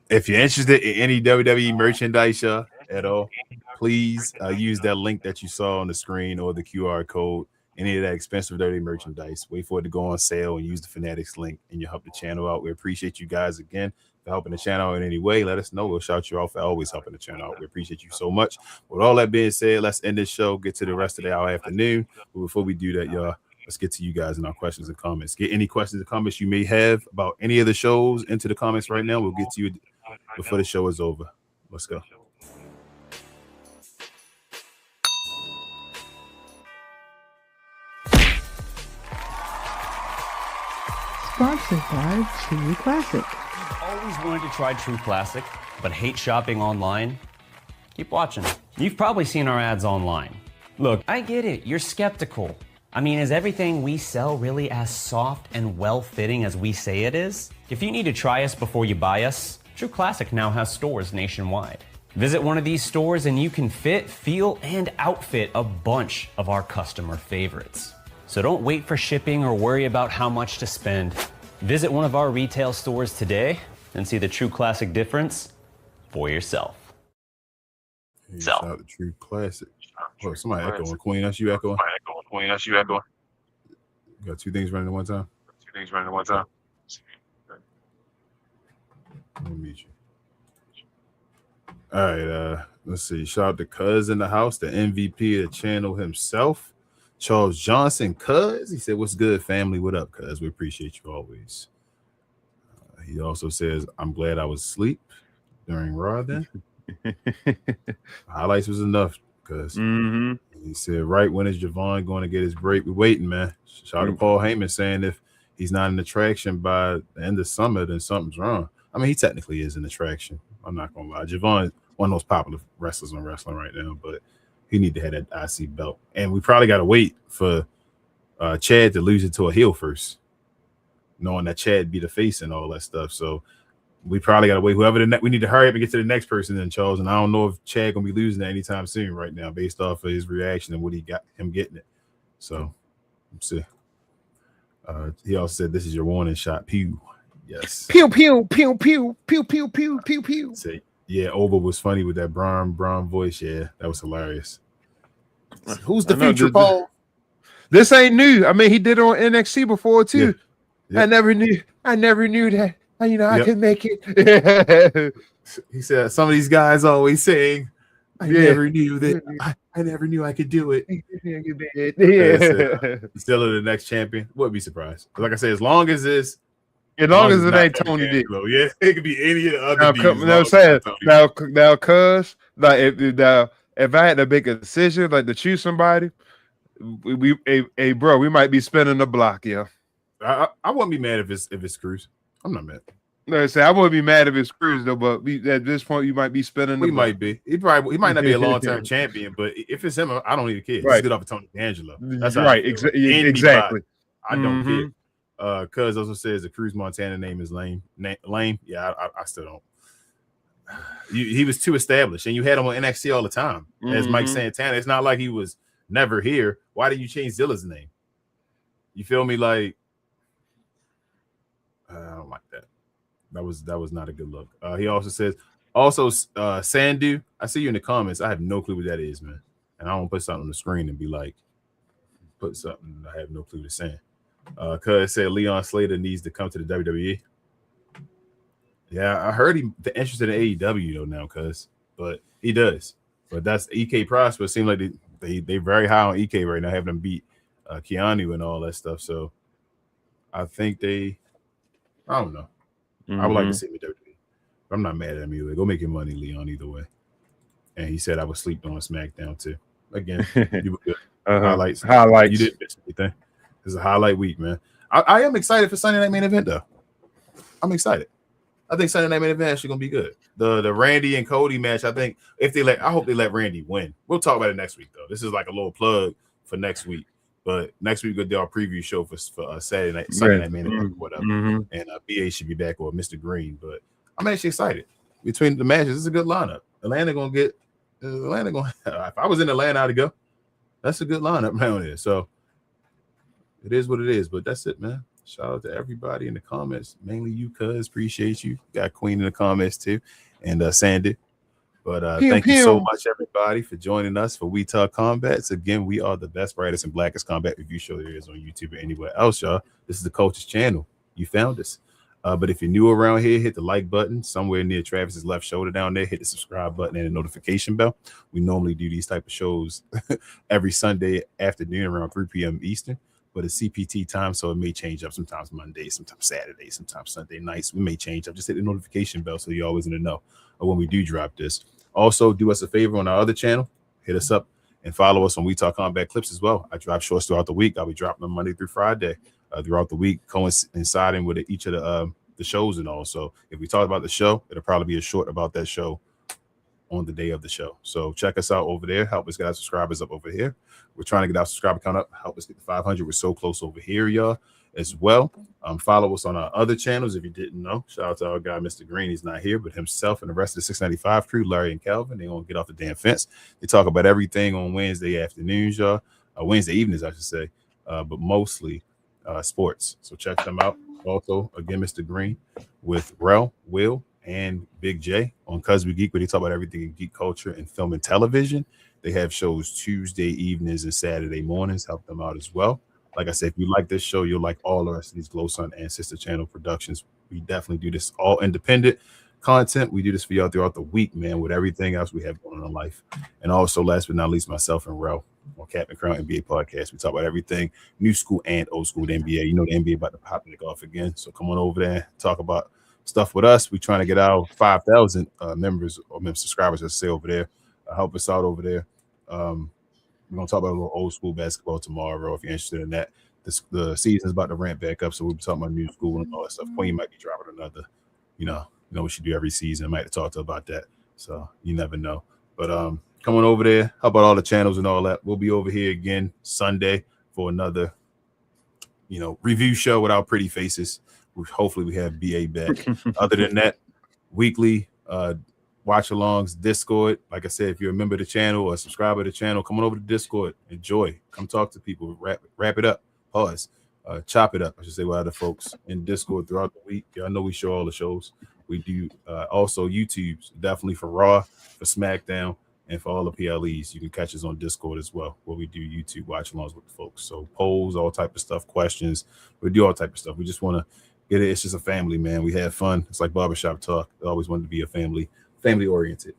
If you're interested in any WWE merchandise at all, please use that link that you saw on the screen or the QR code. Any of that expensive WWE merchandise, wait for it to go on sale and use the Fanatics link and you'll help the channel out. We appreciate you guys again for helping the channel out in any way. Let us know. We'll shout you out for always helping the channel out. We appreciate you so much. With all that being said, let's end this show, get to the rest of our afternoon. But before we do that, y'all, let's get to you guys and our questions and comments. Get any questions and comments you may have about any of the shows into the comments right now. We'll get to you before the show is over. Let's go. Sponsored by True Classic. Always wanted to try True Classic, but hate shopping online? Keep watching. You've probably seen our ads online. Look, I get it, you're skeptical. I mean, is everything we sell really as soft and well-fitting as we say it is? If you need to try us before you buy us, True Classic now has stores nationwide. Visit one of these stores and you can fit, feel, and outfit a bunch of our customer favorites. So don't wait for shipping or worry about how much to spend. Visit one of our retail stores today and see the True Classic difference for yourself. Hey, shout out to True Classic. Oh, somebody echoing. Queen, that's you echoing. You got two things running at one time? Let me meet you. All right, let's see. Shout out to Cuz in the house, the MVP of the channel himself. Charles Johnson, Cuz. He said, "What's good, family? What up, Cuz? We appreciate you always." He also says, "I'm glad I was asleep during Raw then." Highlights was enough, Cuz. He said, "Right when is Javon going to get his break? We're waiting, man." Shout out to Paul Heyman saying if he's not an attraction by the end of summer, then something's wrong. I mean, he technically is an attraction. I'm not going to lie. Javon is one of the most popular wrestlers in wrestling right now, but he need to have that IC belt. And we probably got to wait for Chad to lose it to a heel first, knowing that Chad be the face and all that stuff. So we probably got to wait. Whoever we need to hurry up and get to the next person then, Charles. And I don't know if Chad going to be losing that anytime soon right now based off of his reaction and what he got him getting it. So let's see. He also said, "This is your warning shot." Pew. Yes. Pew, pew, pew, pew, pew, pew, pew, pew, pew. Say, yeah, Oba was funny with that Braun voice. Yeah, that was hilarious. Who's the future, Paul? This ain't new. I mean, he did it on NXT before too. Yeah. I never knew that. You know, I Yep. could make it. He said some of these guys always saying, I Yeah. never knew that. I never knew I could do it. Yeah. Still the next champion. Wouldn't be surprised. Like I said, as long as this, As long as it's it not ain't Tony D. D'Angelo, yeah, it could be any of the other Now, dudes. you know what I'm saying? Now, cuz, like, if I had to make a decision, like to choose somebody, bro, we might be spinning the block, yeah. I wouldn't be mad if it's Cruz. I'm not mad. No, I wouldn't be mad if it's Cruz though, but at this point, you might be spinning. We might be. He might not be a long term champion, but if it's him, I don't even care. Right. Just get off of Tony D'Angelo. That's right. Exactly. I don't care. Cuz also says the Cruz Montana name is lame. Lame. Yeah, I still don't. He was too established, and you had him on NXT all the time as Mike Santana. It's not like he was never here. Why did you change Zilla's name? You feel me? Like, I don't like that. That was not a good look. He also says, Sandu, I see you in the comments. I have no clue what that is, man. And I don't put something on the screen and be like, put something I have no clue what it's saying. Cuz said Leon Slater needs to come to the WWE. Yeah, I heard he's interested in AEW though now, cuz, but he does. But that's EK Prosper. It seems like they very high on EK right now, having them beat Keanu and all that stuff. So I think I don't know. I would like to see him in WWE. I'm not mad at him either. Go make your money, Leon, either way. And he said I was sleeping on SmackDown too. Again, you were good. Highlights. You didn't miss anything. It's a highlight week, man. I am excited for Sunday Night Main Event, though. I'm excited. I think Sunday Night Main Event actually gonna be good. The Randy and Cody match. I hope they let Randy win. We'll talk about it next week, though. This is like a little plug for next week. But next week we'll do our preview show for Sunday Night Main Event, whatever. And BA should be back, or Mr. Green. But I'm actually excited. Between the matches, it's a good lineup. Atlanta gonna if I was in Atlanta, I'd go. That's a good lineup around here. So it is what it is. But that's it, man. Shout out to everybody in the comments, mainly you, cuz. Appreciate you. Got Queen in the comments too, and Sandy. But thank you so much, everybody, for joining us for We Talk Combats. Again, we are the best, brightest, and blackest combat review show there is on YouTube or anywhere else, y'all. This is the Coach's channel. You found us. But if you're new around here, hit the like button somewhere near Travis's left shoulder down there. Hit the subscribe button and the notification bell. We normally do these type of shows every Sunday afternoon around 3 p.m. Eastern. But it's CPT time, so it may change up sometimes Monday, sometimes Saturday, sometimes Sunday nights. We may change up. Just hit the notification bell so you're always in the know of when we do drop this. Also, do us a favor on our other channel. Hit us up and follow us on We Talk Combat Clips as well. I drop shorts throughout the week. I'll be dropping them Monday through Friday throughout the week, coinciding with each of the shows and all. So if we talk about the show, it'll probably be a short about that show on the day of the show. So check us out over there. Help us get our subscribers up over here. We're trying to get our subscriber count up. Help us get to 500. We're so close over here, y'all, as well. Follow us on our other channels if you didn't know. Shout out to our guy, Mr. Green. He's not here, but himself and the rest of the 695 crew, Larry and Calvin, they won't get off the damn fence. They talk about everything on Wednesday afternoons, y'all. Wednesday evenings, I should say, but mostly sports. So check them out. Also, again, Mr. Green with Rel, Will, and Big J on Cuz We Geek, where they talk about everything in geek culture and film and television. They have shows Tuesday evenings and Saturday mornings. Help them out as well. Like I said, if you like this show, you'll like all the rest of these Glow Sun and Sister Channel productions. We definitely do this all independent content. We do this for y'all throughout the week, man, with everything else we have going on in life. And also, last but not least, myself and Rel on Captain Crown NBA podcast. We talk about everything new school and old school NBA. You know, the NBA about to pop it off again. So come on over there, talk about stuff with us. We're trying to get our 5,000 members or subscribers, let's say, over there. Help us out over there. We're gonna talk about a little old school basketball tomorrow if you're interested in that. The season's about to ramp back up, so we'll be talking about new school and all that stuff. Queen might be dropping another, you know what she do every season. I might talk to her about that, so you never know. But come on over there. How about all the channels and all that? We'll be over here again Sunday for another, review show with our pretty faces. Hopefully we have BA back. Other than that, weekly watch alongs, Discord. Like I said, if you're a member of the channel or a subscriber to the channel, come on over to Discord. Enjoy. Come talk to people. Wrap it up. Pause. Chop it up, I should say, with other folks in Discord throughout the week. Y'all know we show all the shows. We do also YouTube's definitely for Raw, for SmackDown, And for all the PLEs, you can catch us on Discord as well, where we do YouTube watch-alongs with the folks. So polls, all type of stuff, questions. We do all type of stuff. We just want to get it. It's just a family, man. We have fun. It's like barbershop talk. I always wanted to be a family-oriented.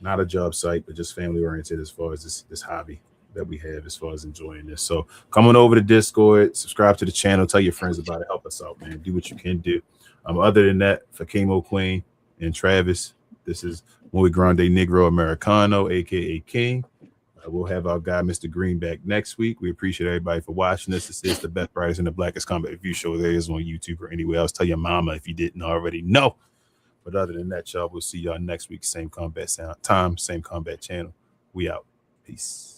Not a job site, but just family-oriented as far as this hobby that we have as far as enjoying this. So come on over to Discord, subscribe to the channel, tell your friends about it, help us out, man. Do what you can do. Other than that, for Kamo Queen and Travis, this is Muy Grande Negro Americano, aka King. We'll have our guy Mr. Green back next week. We appreciate everybody for watching this. This is the best, brightest, and the blackest combat review show there is on YouTube or anywhere else. Tell your mama if you didn't already know. But other than that, y'all, we'll see y'all next week. Same combat sound time, same combat channel. We out. Peace.